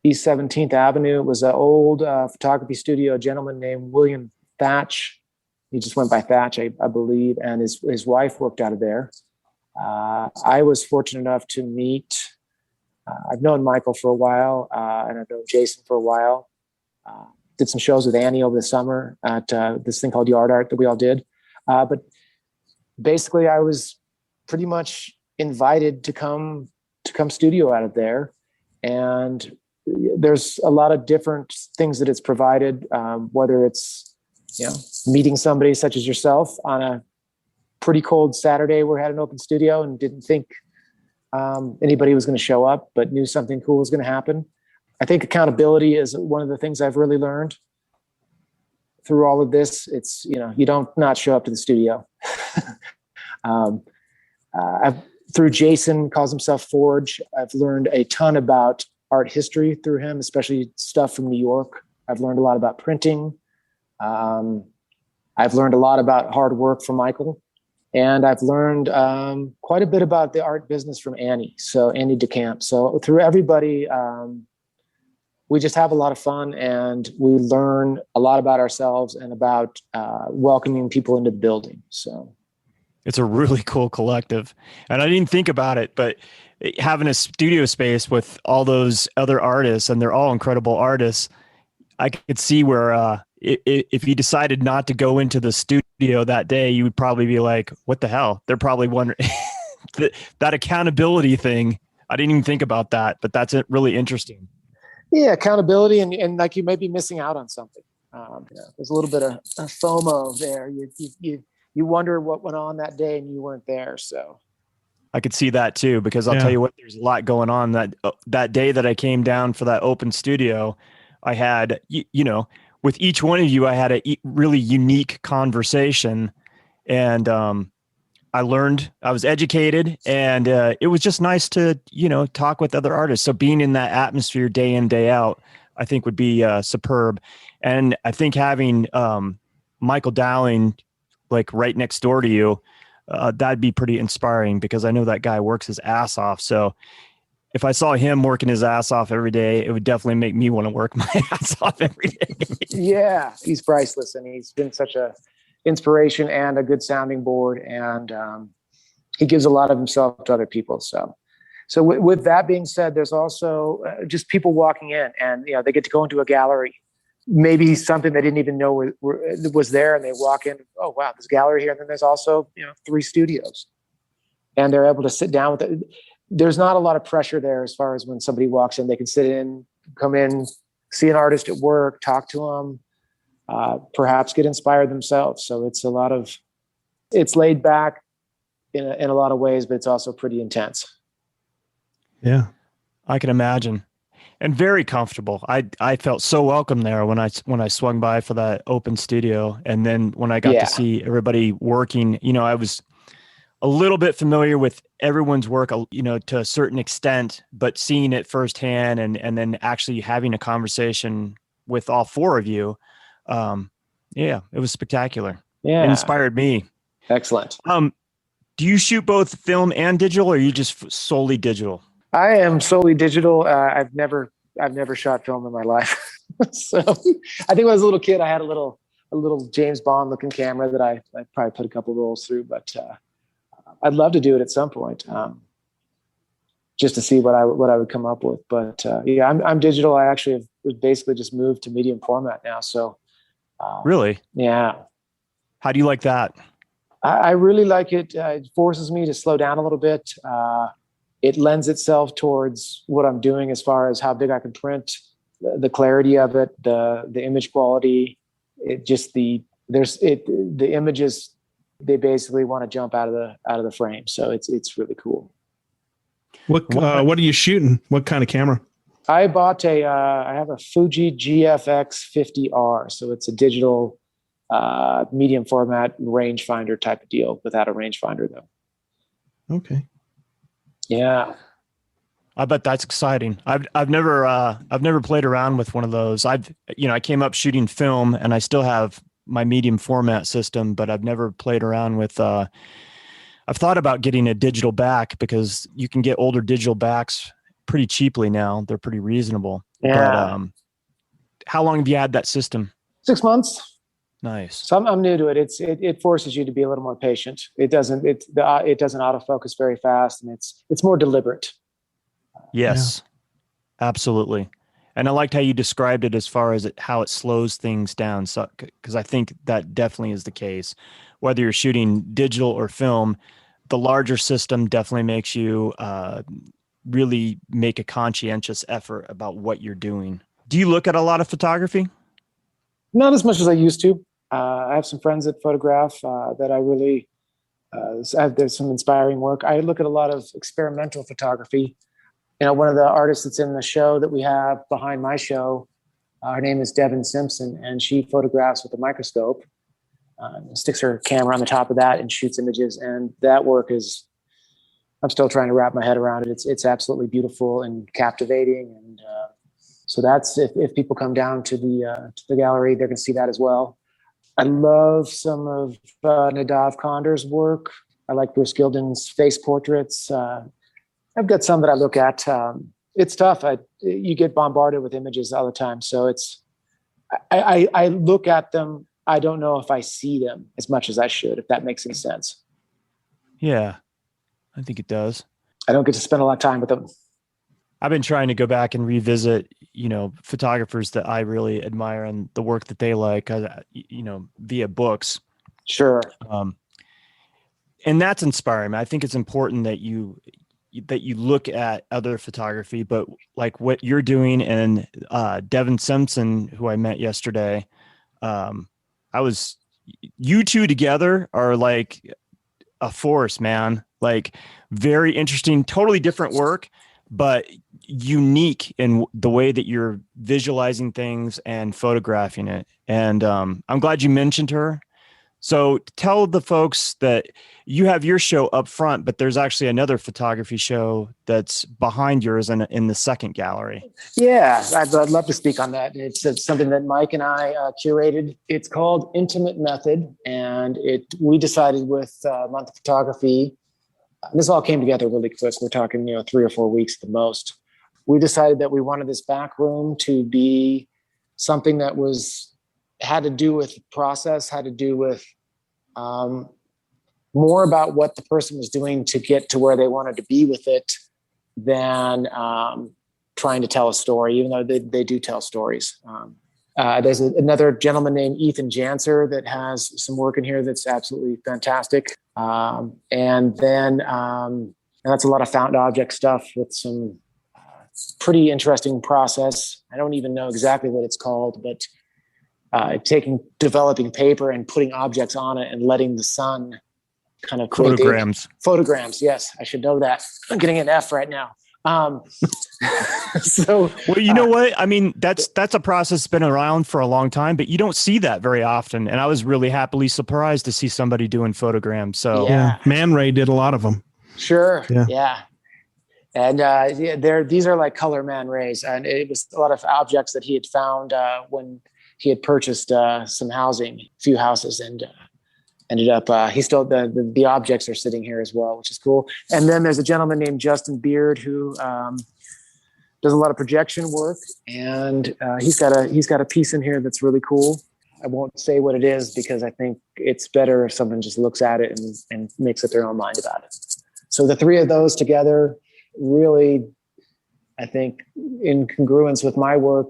East 17th Avenue. It was an old photography studio, a gentleman named William Thatch. He just went by Thatch, I believe, and his wife worked out of there. I was fortunate enough to meet, I've known Michael for a while, and I've known Jason for a while. Did some shows with Annie over the summer at this thing called Yard Art that we all did. But basically, I was pretty much invited to come studio out of there. And there's a lot of different things that it's provided, whether it's meeting somebody such as yourself on a pretty cold Saturday. We had an open studio and didn't think anybody was going to show up, but knew something cool was going to happen. I think accountability is one of the things I've really learned through all of this. It's, you don't not show up to the studio. Through Jason, calls himself Forge, I've learned a ton about art history through him, especially stuff from New York. I've learned a lot about printing. I've learned a lot about hard work from Michael, and I've learned quite a bit about the art business from Annie. So Annie DeCamp. So through everybody, we just have a lot of fun, and we learn a lot about ourselves and about welcoming people into the building. So it's a really cool collective. And I didn't think about it, but having a studio space with all those other artists, and they're all incredible artists, I could see where if you decided not to go into the studio that day, you would probably be like, what the hell? They're probably wondering that accountability thing. I didn't even think about that, but that's really interesting. Yeah, accountability, and like you may be missing out on something. There's a little bit of FOMO there. You wonder what went on that day and you weren't there. So I could see that too, because I'll tell you what, there's a lot going on that day that I came down for that open studio. I had, with each one of you, I had a really unique conversation, and I learned, I was educated, and it was just nice to, talk with other artists. So being in that atmosphere day in, day out, I think would be superb. And I think having Michael Dowling like right next door to you, that'd be pretty inspiring, because I know that guy works his ass off. So if I saw him working his ass off every day, it would definitely make me want to work my ass off every day. Yeah, he's priceless, and he's been such a inspiration and a good sounding board, and he gives a lot of himself to other people. So with that being said, there's also just people walking in, and they get to go into a gallery, maybe something they didn't even know was there, and they walk in, oh wow, there's a gallery here, and then there's also 3 studios, and they're able to sit down with it. There's not a lot of pressure there as far as when somebody walks in, they can sit in, come in, see an artist at work, talk to them, perhaps get inspired themselves. So it's laid back in a lot of ways, but it's also pretty intense. Yeah, I can imagine. And very comfortable. I felt so welcome there when I swung by for that open studio. And then when I got to see everybody working, I was a little bit familiar with everyone's work, to a certain extent, but seeing it firsthand and then actually having a conversation with all 4 of you. It was spectacular. Yeah. It inspired me. Excellent. Do you shoot both film and digital, or are you just solely digital? I am solely digital. I've never shot film in my life. So I think when I was a little kid, I had a little James Bond looking camera that I probably put a couple rolls through, but I'd love to do it at some point, just to see what I would come up with. But I'm digital. I actually have basically just moved to medium format now. So really, yeah. How do you like that? I really like it. It forces me to slow down a little bit. It lends itself towards what I'm doing as far as how big I can print, the clarity of it, the image quality. It just the images, they basically want to jump out of the frame. So it's really cool. What are you shooting? What kind of camera? I bought I have a Fuji GFX 50R. So it's a digital medium format rangefinder type of deal without a rangefinder though. Okay. Yeah. I bet that's exciting. I've never played around with one of those. I came up shooting film, and I still have my medium format system, but I've never played around with, I've thought about getting a digital back, because you can get older digital backs pretty cheaply now. They're pretty reasonable. Yeah. But how long have you had that system? 6 months. Nice. So I'm new to it. It forces you to be a little more patient. It doesn't autofocus very fast, and it's more deliberate. Yes, absolutely. And I liked how you described it as far as how it slows things down. So, because I think that definitely is the case. Whether you're shooting digital or film, the larger system definitely makes you really make a conscientious effort about what you're doing. Do you look at a lot of photography? Not as much as I used to. I have some friends that photograph that I really, there's some inspiring work. I look at a lot of experimental photography. One of the artists that's in the show that we have behind my show, her name is Devin Simpson, and she photographs with a microscope, sticks her camera on the top of that and shoots images. And that work I'm still trying to wrap my head around it. It's absolutely beautiful and captivating. And so that's, if people come down to the gallery, they're going to see that as well. I love some of Nadav Konder's work. I like Bruce Gilden's face portraits. I've got some that I look at. It's tough. You get bombarded with images all the time. So I look at them. I don't know if I see them as much as I should, if that makes any sense. Yeah, I think it does. I don't get to spend a lot of time with them. I've been trying to go back and revisit, photographers that I really admire and the work that they like, via books. Sure. And that's inspiring. I think it's important that you look at other photography, but like what you're doing, and Devin Simpson, who I met yesterday, you two together are like a force, man. Like very interesting, totally different work, but unique in the way that you're visualizing things and photographing it. And I'm glad you mentioned her. So tell the folks that you have your show up front, but there's actually another photography show that's behind yours in the second gallery. Yeah, I'd love to speak on that. It's something that Mike and I curated. It's called Intimate Method, and we decided with Month of Photography. This all came together really quick. We're talking, 3 or 4 weeks at the most. We decided that we wanted this back room to be something that had to do with process, had to do with more about what the person was doing to get to where they wanted to be with it than trying to tell a story, even though they do tell stories. There's another gentleman named Ethan Janser that has some work in here that's absolutely fantastic. And that's a lot of found object stuff with some pretty interesting process. I don't even know exactly what it's called, but developing paper and putting objects on it and letting the sun kind of create photograms. Yes, I should know that. I'm getting an F right now. So, well, you know what? I mean, that's a process that's been around for a long time, but you don't see that very often. And I was really happily surprised to see somebody doing photograms. So yeah, Man Ray did a lot of them. Sure. Yeah. And these are like color Man Rays, and it was a lot of objects that he had found when he had purchased some housing, a few houses, and ended up he still the objects are sitting here as well, which is cool. And then there's a gentleman named Justin Beard who does a lot of projection work, and he's got a piece in here that's really cool. I won't say what it is because I think it's better if someone just looks at it and makes up their own mind about it. So the three of those together really, I think, in congruence with my work,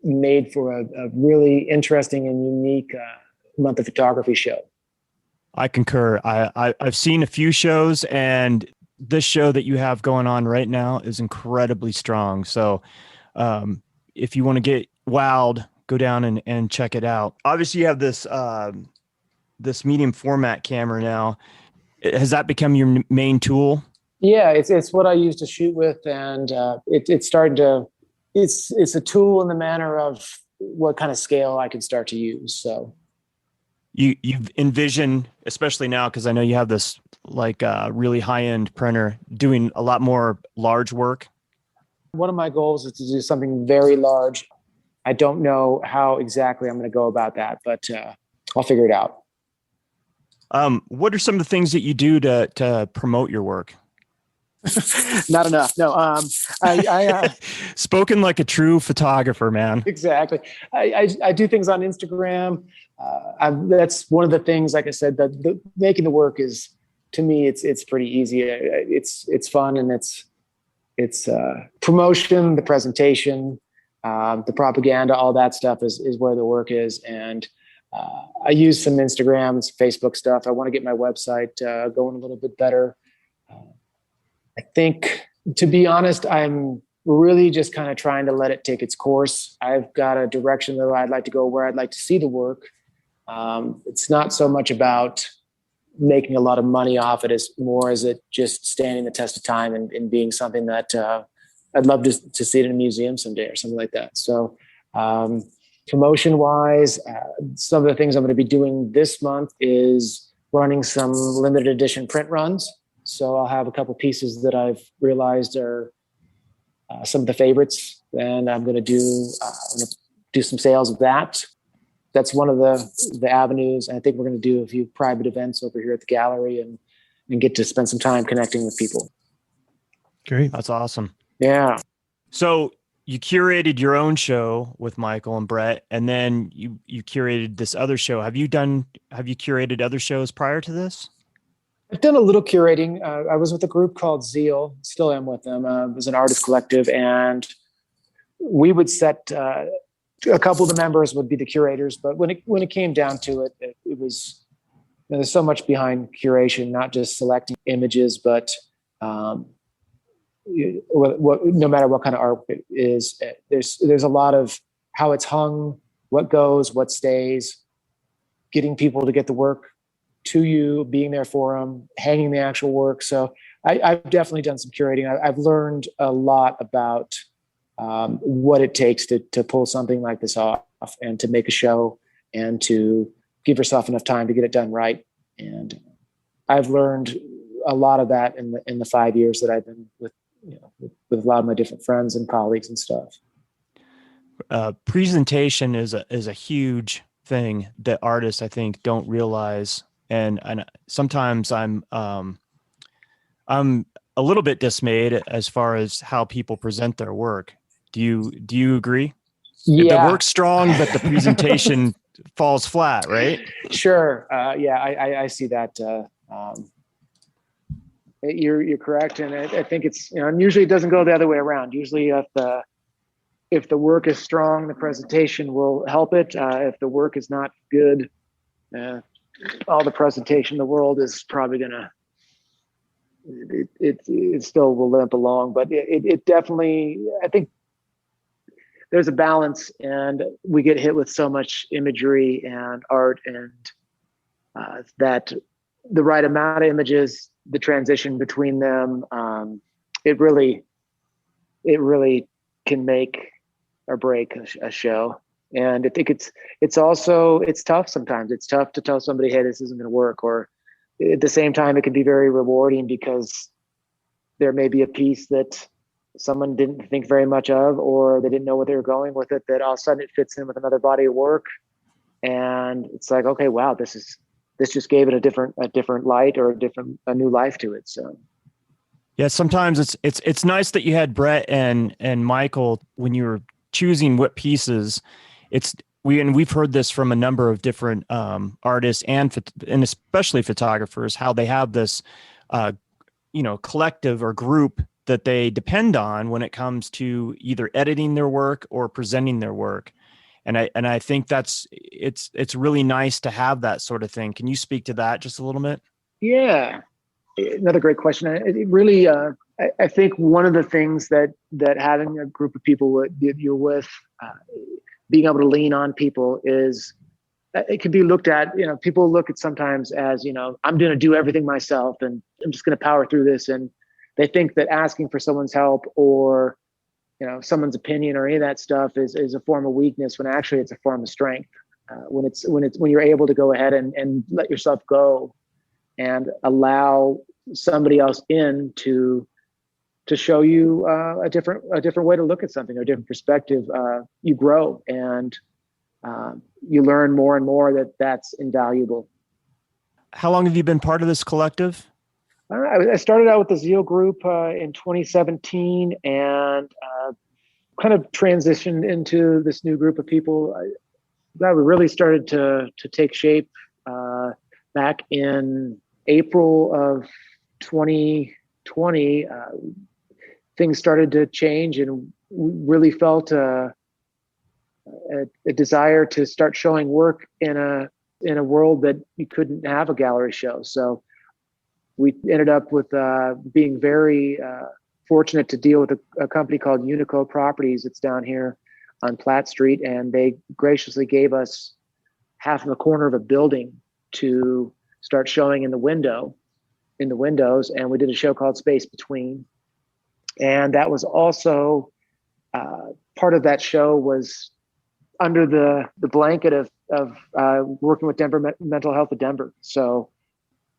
made for a really interesting and unique Month of Photography show. I concur. I've seen a few shows, and this show that you have going on right now is incredibly strong. So if you want to get wowed, go down and check it out. Obviously, you have this medium format camera now. Has that become your main tool? Yeah, it's what I use to shoot with, and it's starting to. It's a tool in the manner of what kind of scale I can start to use. So you've envisioned, especially now, because I know you have this like really high end printer, doing a lot more large work. One of my goals is to do something very large. I don't know how exactly I'm going to go about that, but I'll figure it out. What are some of the things that you do to promote your work? Not enough. No. I spoken like a true photographer, man. Exactly. I do things on Instagram. That's one of the things, like I said, that making the work is, to me, it's pretty easy. It's fun, and it's promotion, the presentation, the propaganda, all that stuff is where the work is. And I use some Instagram, some Facebook stuff. I want to get my website going a little bit better. I think, to be honest, I'm really just kind of trying to let it take its course. I've got a direction that I'd like to go, where I'd like to see the work. It's not so much about making a lot of money off it, as more as it just standing the test of time and being something that I'd love to see it in a museum someday or something like that. So promotion wise, some of the things I'm going to be doing this month is running some limited edition print runs. So I'll have a couple pieces that I've realized are some of the favorites, and I'm going to do some sales of that. that's one of the avenues. And I think we're going to do a few private events over here at the gallery and get to spend some time connecting with people. Great. That's awesome. Yeah. So you curated your own show with Michael and Brett, and then you curated this other show. Have you curated other shows prior to this? I've done a little curating. I was with a group called Zeal, still am with them. It was an artist collective, and we would set a couple of the members would be the curators. But when it came down to it, it was, there's so much behind curation, not just selecting images, but no matter what kind of art it is, there's a lot of how it's hung, what goes, what stays, getting people to get the work to you, being there for them, hanging the actual work. So I've definitely done some curating. I've learned a lot about what it takes to pull something like this off and to make a show and to give yourself enough time to get it done right. And I've learned a lot of that in the 5 years that I've been with a lot of my different friends and colleagues and stuff. Presentation is a huge thing that artists, I think, don't realize. And sometimes I'm a little bit dismayed as far as how people present their work. Do you agree? Yeah. The work's strong, but the presentation falls flat, right? Sure. Yeah, I see that. You're correct, and I think it's, and usually it doesn't go the other way around. Usually, if the work is strong, the presentation will help it. If the work is not good, all the presentation in the world is probably gonna, it still will limp along. But it definitely, I think there's a balance, and we get hit with so much imagery and art, and that the right amount of images, the transition between them, it really can make or break a show. And I think it's tough sometimes. It's tough to tell somebody, hey, this isn't going to work. Or at the same time, it can be very rewarding because there may be a piece that someone didn't think very much of, or they didn't know where they were going with it, that all of a sudden it fits in with another body of work. And it's like, okay, wow, this just gave it a different light, or a new life to it. So yeah, sometimes it's nice that you had Brett and Michael when you were choosing what pieces. We've heard this from a number of different artists and especially photographers, how they have this collective or group that they depend on when it comes to either editing their work or presenting their work. And I think it's really nice to have that sort of thing. Can you speak to that just a little bit? Yeah, another great question. It really, I think one of the things that having a group of people that you're with, being able to lean on people, is it can be looked at. People look at sometimes as, I'm going to do everything myself, and I'm just going to power through this, and they think that asking for someone's help or someone's opinion or any of that stuff is a form of weakness, when actually it's a form of strength. When you're able to go ahead and let yourself go and allow somebody else in to show you a different way to look at something, or a different perspective, you grow, and you learn more and more that's invaluable. How long have you been part of this collective? I started out with the Zeal group in 2017, and kind of transitioned into this new group of people that really started to take shape back in April of 2020. Things started to change, and we really felt a desire to start showing work in a world that you couldn't have a gallery show. So we ended up with being very fortunate to deal with a company called Unico Properties. It's down here on Platte Street, and they graciously gave us half of a corner of a building to start showing in the windows. And we did a show called Space Between. And that was also part of that show was under the blanket of working with Denver Mental Health of Denver. So,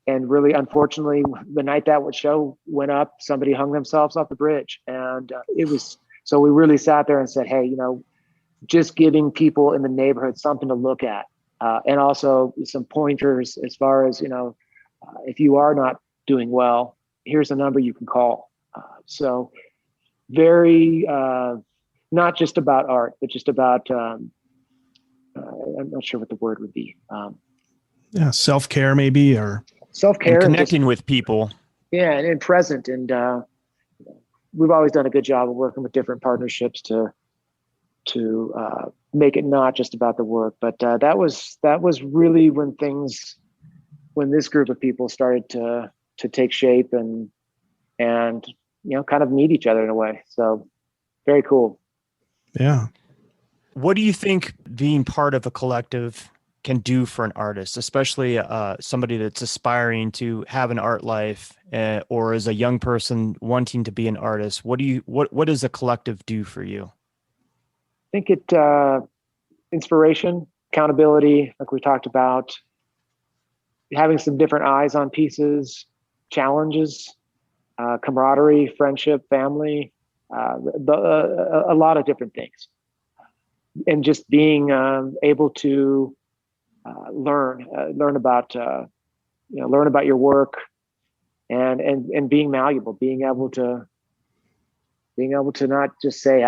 and really, unfortunately, the night that show went up, somebody hung themselves off the bridge. And so we really sat there and said, hey, just giving people in the neighborhood something to look at, and also some pointers as far as, if you are not doing well, here's a number you can call. So very, not just about art, but just about, I'm not sure what the word would be. Self-care maybe, or self-care, and connecting with people. Yeah, and present. And we've always done a good job of working with different partnerships to make it not just about the work. But that was really when this group of people started to take shape and kind of meet each other in a way. So very cool. Yeah. What do you think being part of a collective can do for an artist, especially somebody that's aspiring to have an art life, or as a young person wanting to be an artist? What does a collective do for you? I think inspiration, accountability, like we talked about, having some different eyes on pieces, challenges, camaraderie, friendship, family, a lot of different things. And just being able to learn about your work, and being malleable, being able to not just say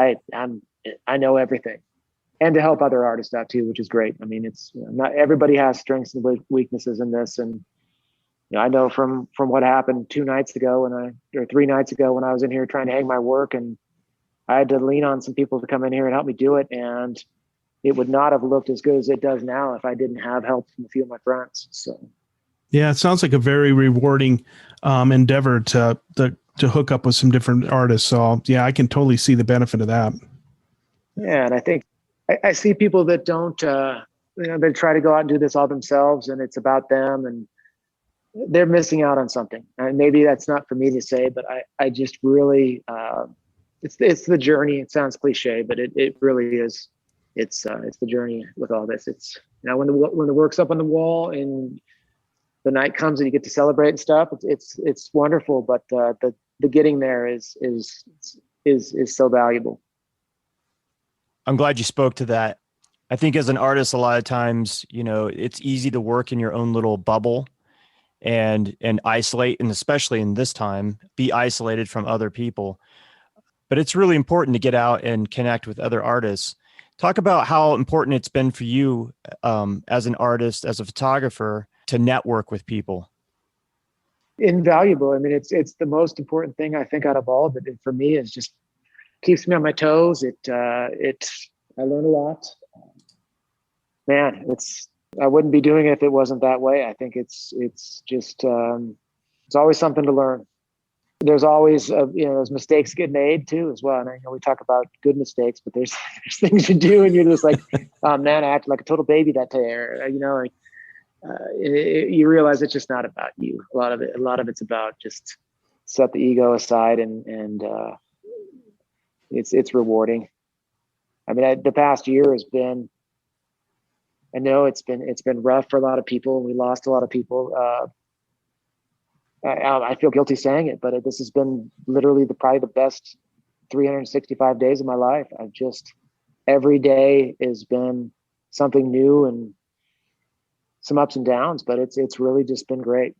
I know everything, and to help other artists out too, which is great. I mean, it's not everybody has strengths and weaknesses in this, and I know from what happened 3 nights ago when I was in here trying to hang my work, and I had to lean on some people to come in here and help me do it, and it would not have looked as good as it does now if I didn't have help from a few of my friends. So, yeah, it sounds like a very rewarding endeavor to hook up with some different artists. So, yeah, I can totally see the benefit of that. Yeah, and I think I see people that don't, they try to go out and do this all themselves, and it's about them, and they're missing out on something. And maybe that's not for me to say, but I just really, it's the journey. It sounds cliche, but it really is. It's the journey with all this. It's, when the work's up on the wall and the night comes and you get to celebrate and stuff, it's wonderful. But the getting there is so valuable. I'm glad you spoke to that. I think as an artist, a lot of times, it's easy to work in your own little bubble and isolate, and especially in this time, be isolated from other people. But it's really important to get out and connect with other artists. Talk about how important it's been for you as an artist, as a photographer, to network with people. Invaluable. I mean, it's the most important thing I think out of all of it. And for me, it's just keeps me on my toes. I learn a lot. Man, I wouldn't be doing it if it wasn't that way. I think it's just it's always something to learn. There's always those mistakes get made too as well. And I know we talk about good mistakes, but there's things you do and you're just like, oh man, I acted like a total baby that day. Or, you realize it's just not about you. A lot of it's about just set the ego aside, and it's rewarding. I mean, the past year has been, I know it's been rough for a lot of people. We lost a lot of people. I feel guilty saying it, but this has been literally probably the best 365 days of my life. Every day has been something new and some ups and downs, but it's really just been great.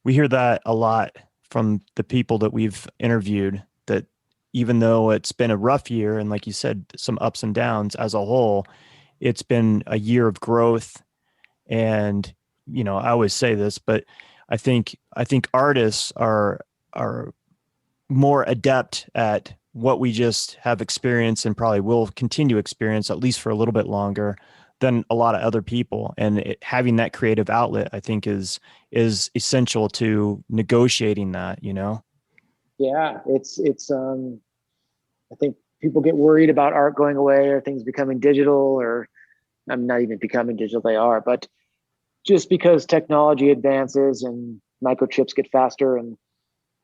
We hear that a lot from the people that we've interviewed, that even though it's been a rough year, and like you said, some ups and downs, as a whole, it's been a year of growth. And, I always say this, but I think artists are more adept at what we just have experienced and probably will continue to experience, at least for a little bit longer, than a lot of other people. And having that creative outlet, I think, is essential to negotiating that, Yeah, I think people get worried about art going away or things becoming digital, or I'm not even becoming digital, they are, but just because technology advances and microchips get faster and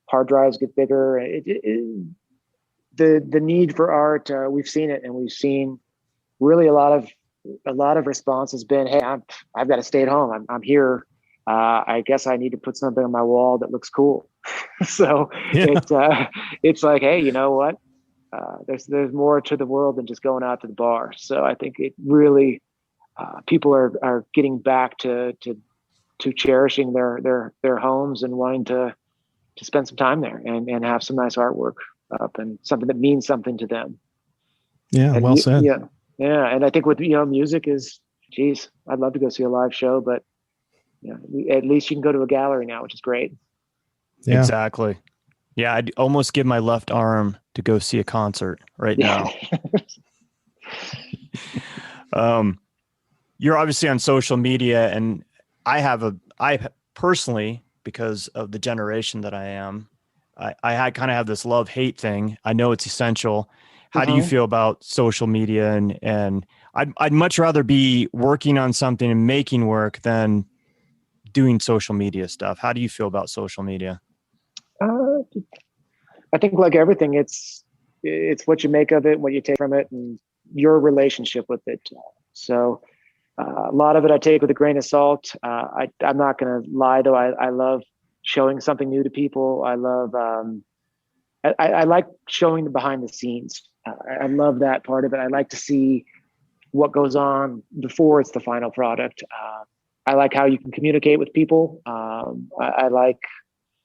hard drives get bigger, the need for art, we've seen it, and we've seen really a lot of response has been, hey, I've got to stay at home. I'm here. I guess I need to put something on my wall that looks cool. So yeah. It's like, hey, you know what? there's more to the world than just going out to the bar. So I think it really, people are getting back to cherishing their homes and wanting to spend some time there and have some nice artwork up and something that means something to them. Yeah, And well said. Yeah. And I think with, music is, geez, I'd love to go see a live show, but at least you can go to a gallery now, which is great. Yeah. Exactly. Yeah, I'd almost give my left arm to go see a concert right now. You're obviously on social media, and I personally, because of the generation that I am, I kind of have this love-hate thing. I know it's essential. How do you feel about social media? And I'd much rather be working on something and making work than doing social media stuff. How do you feel about social media? I think like everything, it's what you make of it, what you take from it, and your relationship with it. So a lot of it I take with a grain of salt. I'm not going to lie, though. I love showing something new to people. I love, I like showing the behind the scenes. I love that part of it. I like to see what goes on before it's the final product. I like how you can communicate with people. I like,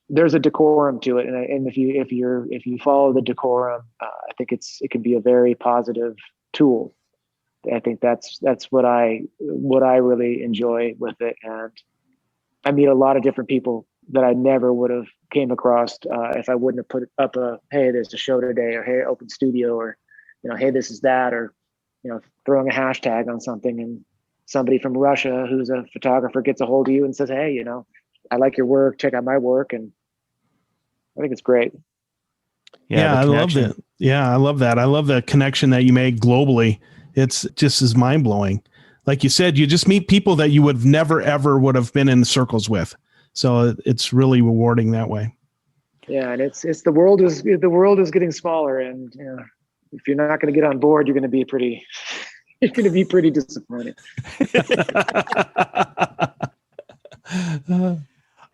there's a decorum to it, and if you follow the decorum, I think it can be a very positive tool. I think that's what I really enjoy with it, and I meet a lot of different people that I never would have came across if I wouldn't have put up hey, there's a show today, or hey, open studio, or hey, this is that, or throwing a hashtag on something, and somebody from Russia who's a photographer gets a hold of you and says, hey, I like your work, check out my work, and I think it's great. Yeah, I love that. Yeah, I love that. I love the connection that you made globally. It's just as mind blowing. Like you said, you just meet people that you would never, ever would have been in circles with. So it's really rewarding that way. Yeah. And it's the world is getting smaller, and if you're not going to get on board, you're going to be pretty disappointed.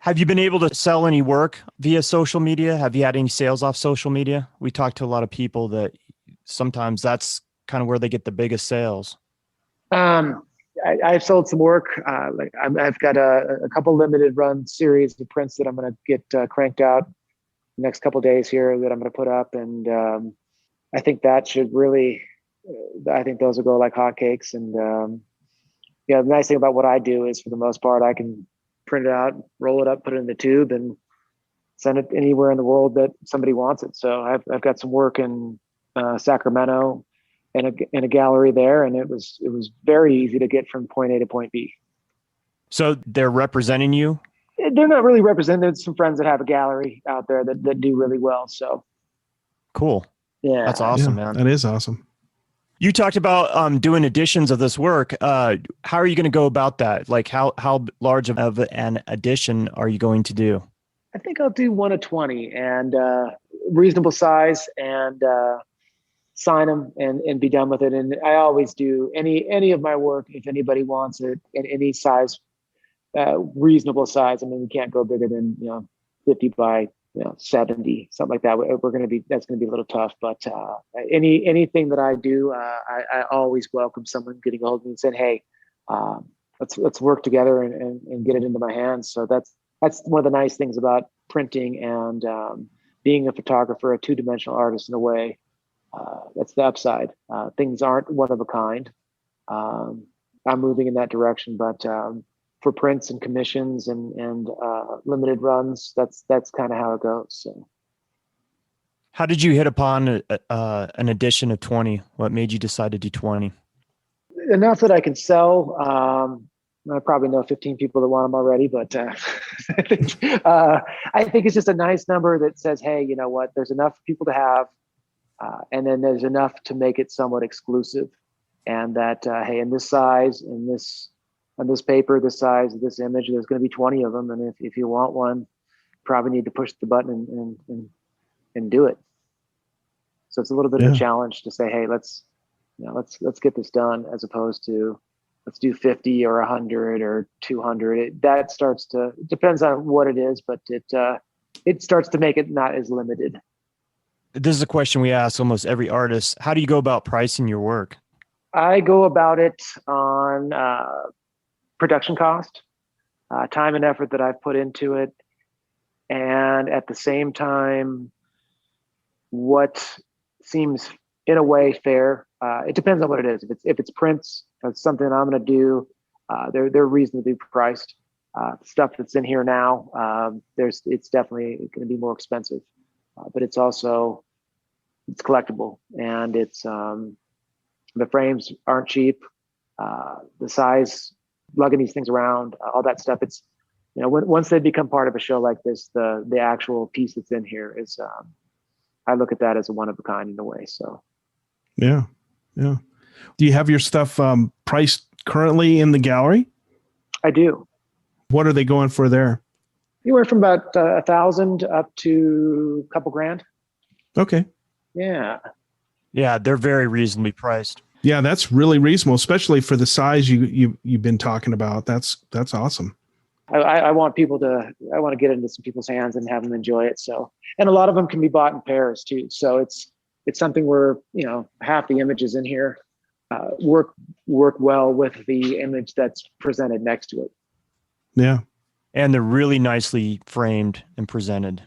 Have you been able to sell any work via social media? Have you had any sales off social media? We talk to a lot of people that sometimes that's kind of where they get the biggest sales. I've sold some work. I've got a couple limited run series of prints that I'm going to get cranked out the next couple of days here that I'm going to put up. And I think that should really, I think those will go like hotcakes. And the nice thing about what I do is, for the most part, I can print it out, roll it up, put it in the tube, and send it anywhere in the world that somebody wants it. So I've got some work in Sacramento in a gallery there, and it was very easy to get from point A to point B. So they're representing you? They're not really representing. There's some friends that have a gallery out there that do really well. So cool. Yeah, that's awesome, man. That is awesome. You talked about doing editions of this work. How are you going to go about that? Like how large of an edition are you going to do? I think I'll do 1 of 20 and reasonable size, and sign them and be done with it. And I always do any of my work, if anybody wants it in any size, reasonable size. I mean, we can't go bigger than 50 by 70, something like that. That's going to be a little tough, but anything that I do, I always welcome someone getting a hold of me and saying, hey, let's work together and get it into my hands. So that's one of the nice things about printing and being a photographer, a two-dimensional artist in a way. That's the upside. Things aren't one of a kind. I'm moving in that direction, but for prints and commissions and limited runs, that's kind of how it goes. So, how did you hit upon an edition of 20? What made you decide to do 20? Enough that I can sell. I probably know 15 people that want them already, but I think it's just a nice number that says, hey, you know what? There's enough people to have, and then there's enough to make it somewhat exclusive. And that, hey, in this size, on this paper, this size, this image, there's going to be 20 of them. And if you want one, you probably need to push the button and do it. So it's a little bit of a challenge to say, hey, let's get this done, as opposed to let's do 50 or 100 or 200. That starts to, depends on what it is, but it starts to make it not as limited. This is a question we ask almost every artist. How do you go about pricing your work? I go about it on production cost, time and effort that I've put into it, and at the same time, what seems in a way fair. It depends on what it is. If it's prints, if it's something I'm going to do, they're reasonably priced. Stuff that's in here now, it's definitely going to be more expensive, but it's collectible, and it's the frames aren't cheap. The size, lugging these things around, all that stuff. It's once they become part of a show like this, the actual piece that's in here is. I look at that as a one of a kind in a way. So, yeah. Do you have your stuff priced currently in the gallery? I do. What are they going for there? Anywhere from about 1,000 up to a couple grand. Okay. Yeah. Yeah, they're very reasonably priced. Yeah, that's really reasonable, especially for the size you've been talking about. That's awesome. I want to get into some people's hands and have them enjoy it. So, and a lot of them can be bought in pairs too. So it's something where, half the images in here work well with the image that's presented next to it. Yeah. And they're really nicely framed and presented.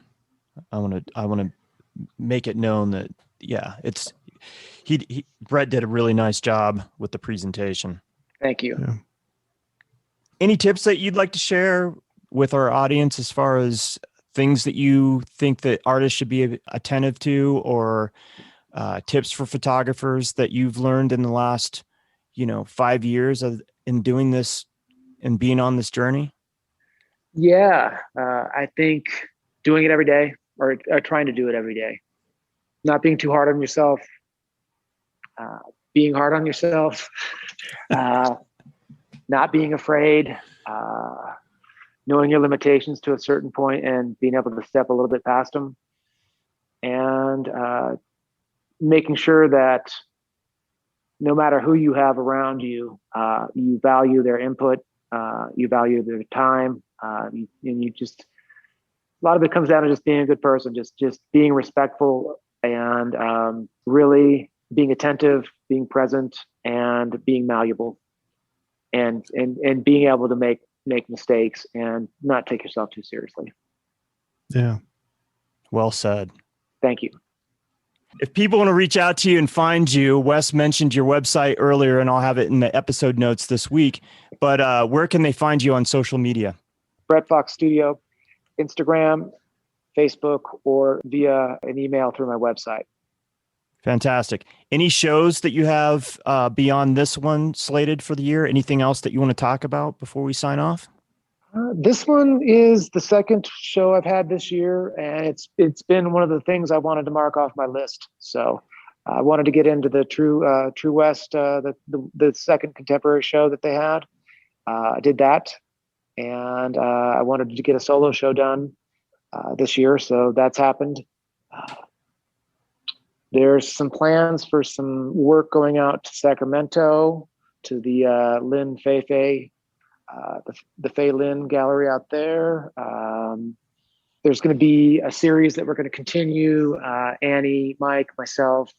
I want to make it known that, yeah, Brett did a really nice job with the presentation. Thank you. Yeah. Any tips that you'd like to share with our audience as far as things that you think that artists should be attentive to, or tips for photographers that you've learned in the last, 5 years in doing this and being on this journey? Yeah. I think doing it every day, or trying to do it every day, not being too hard on yourself, being hard on yourself, not being afraid, knowing your limitations to a certain point and being able to step a little bit past them, and making sure that no matter who you have around you, you value their input, you value their time, and you just, a lot of it comes down to just being a good person, just being respectful, and really being attentive, being present, and being malleable. And being able to make mistakes and not take yourself too seriously. Yeah. Well said. Thank you. If people want to reach out to you and find you, Wes mentioned your website earlier, and I'll have it in the episode notes this week. But where can they find you on social media? Brett Fox Studio, Instagram, Facebook, or via an email through my website. Fantastic. Any shows that you have beyond this one slated for the year? Anything else that you want to talk about before we sign off? This one is the second show I've had this year, and it's been one of the things I wanted to mark off my list. So I wanted to get into the True West, the second contemporary show that they had. I did that, and I wanted to get a solo show done this year, so that's happened. There's some plans for some work going out to Sacramento, to the Lynn Fei, the Fei Lin Gallery out there. There's going to be a series that we're going to continue. Annie, Mike, myself,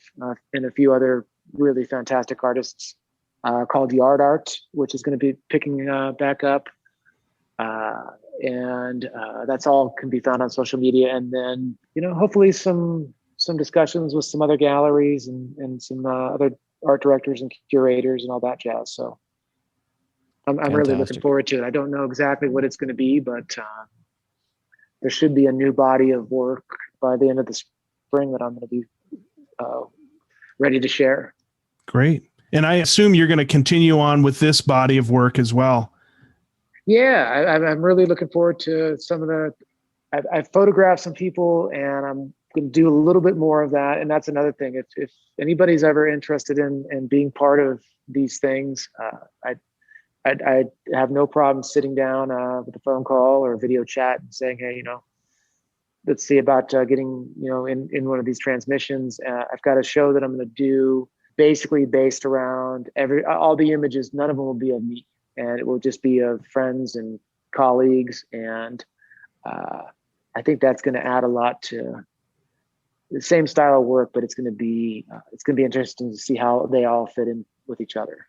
and a few other really fantastic artists called the Art, which is going to be picking back up. And that's all can be found on social media. And then, hopefully some discussions with some other galleries and some other art directors and curators and all that jazz. So I'm really looking forward to it. I don't know exactly what it's going to be, but there should be a new body of work by the end of the spring that I'm going to be ready to share. Great. And I assume you're going to continue on with this body of work as well. Yeah, I'm really looking forward to some of the, I've photographed some people, and I'm going to do a little bit more of that. And that's another thing. If anybody's ever interested in being part of these things, I'd have no problem sitting down with a phone call or a video chat and saying, hey, let's see about getting, in one of these transmissions. I've got a show that I'm going to do basically based around all the images. None of them will be of me, and it will just be of friends and colleagues. And I think that's going to add a lot to the same style of work, but it's going to be interesting to see how they all fit in with each other.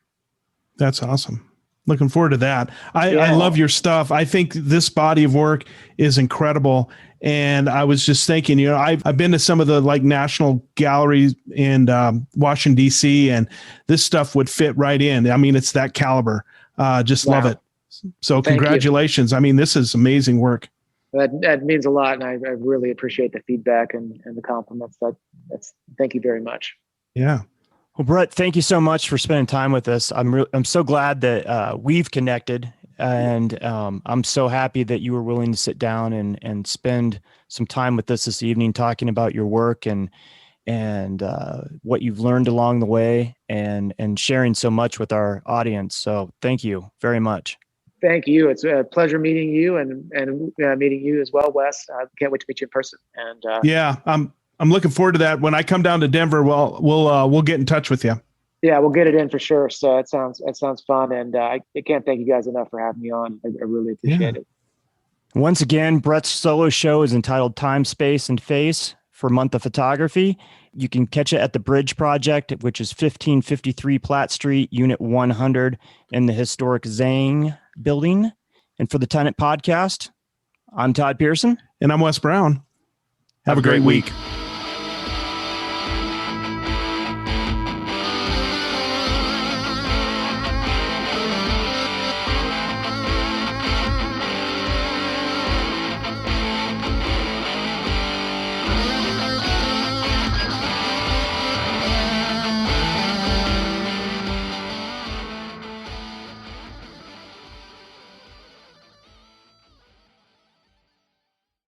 That's awesome. Looking forward to that. I love your stuff. I think this body of work is incredible. And I was just thinking, you know, I've been to some of the like national galleries in Washington, D.C., and this stuff would fit right in. I mean, it's that caliber. Just love it. So congratulations. I mean, this is amazing work. That means a lot. And I really appreciate the feedback and the compliments. Thank you very much. Yeah. Well, Brett, thank you so much for spending time with us. I'm so glad that we've connected, and I'm so happy that you were willing to sit down and spend some time with us this evening, talking about your work and what you've learned along the way, and sharing so much with our audience. So thank you very much. Thank you. It's a pleasure meeting you and meeting you as well, Wes. I can't wait to meet you in person. And yeah, I'm looking forward to that. When I come down to Denver, we'll get in touch with you. Yeah, we'll get it in for sure. So it sounds fun, and I can't thank you guys enough for having me on. I really appreciate it. Once again, Brett's solo show is entitled Time, Space, and Face for Month of Photography. You can catch it at the BRDG Project, which is 1553 Platte Street, Unit 100 in the historic Zhang building. And for the Tenant Podcast, I'm Todd Pearson. And I'm Wes Brown. Have a great week.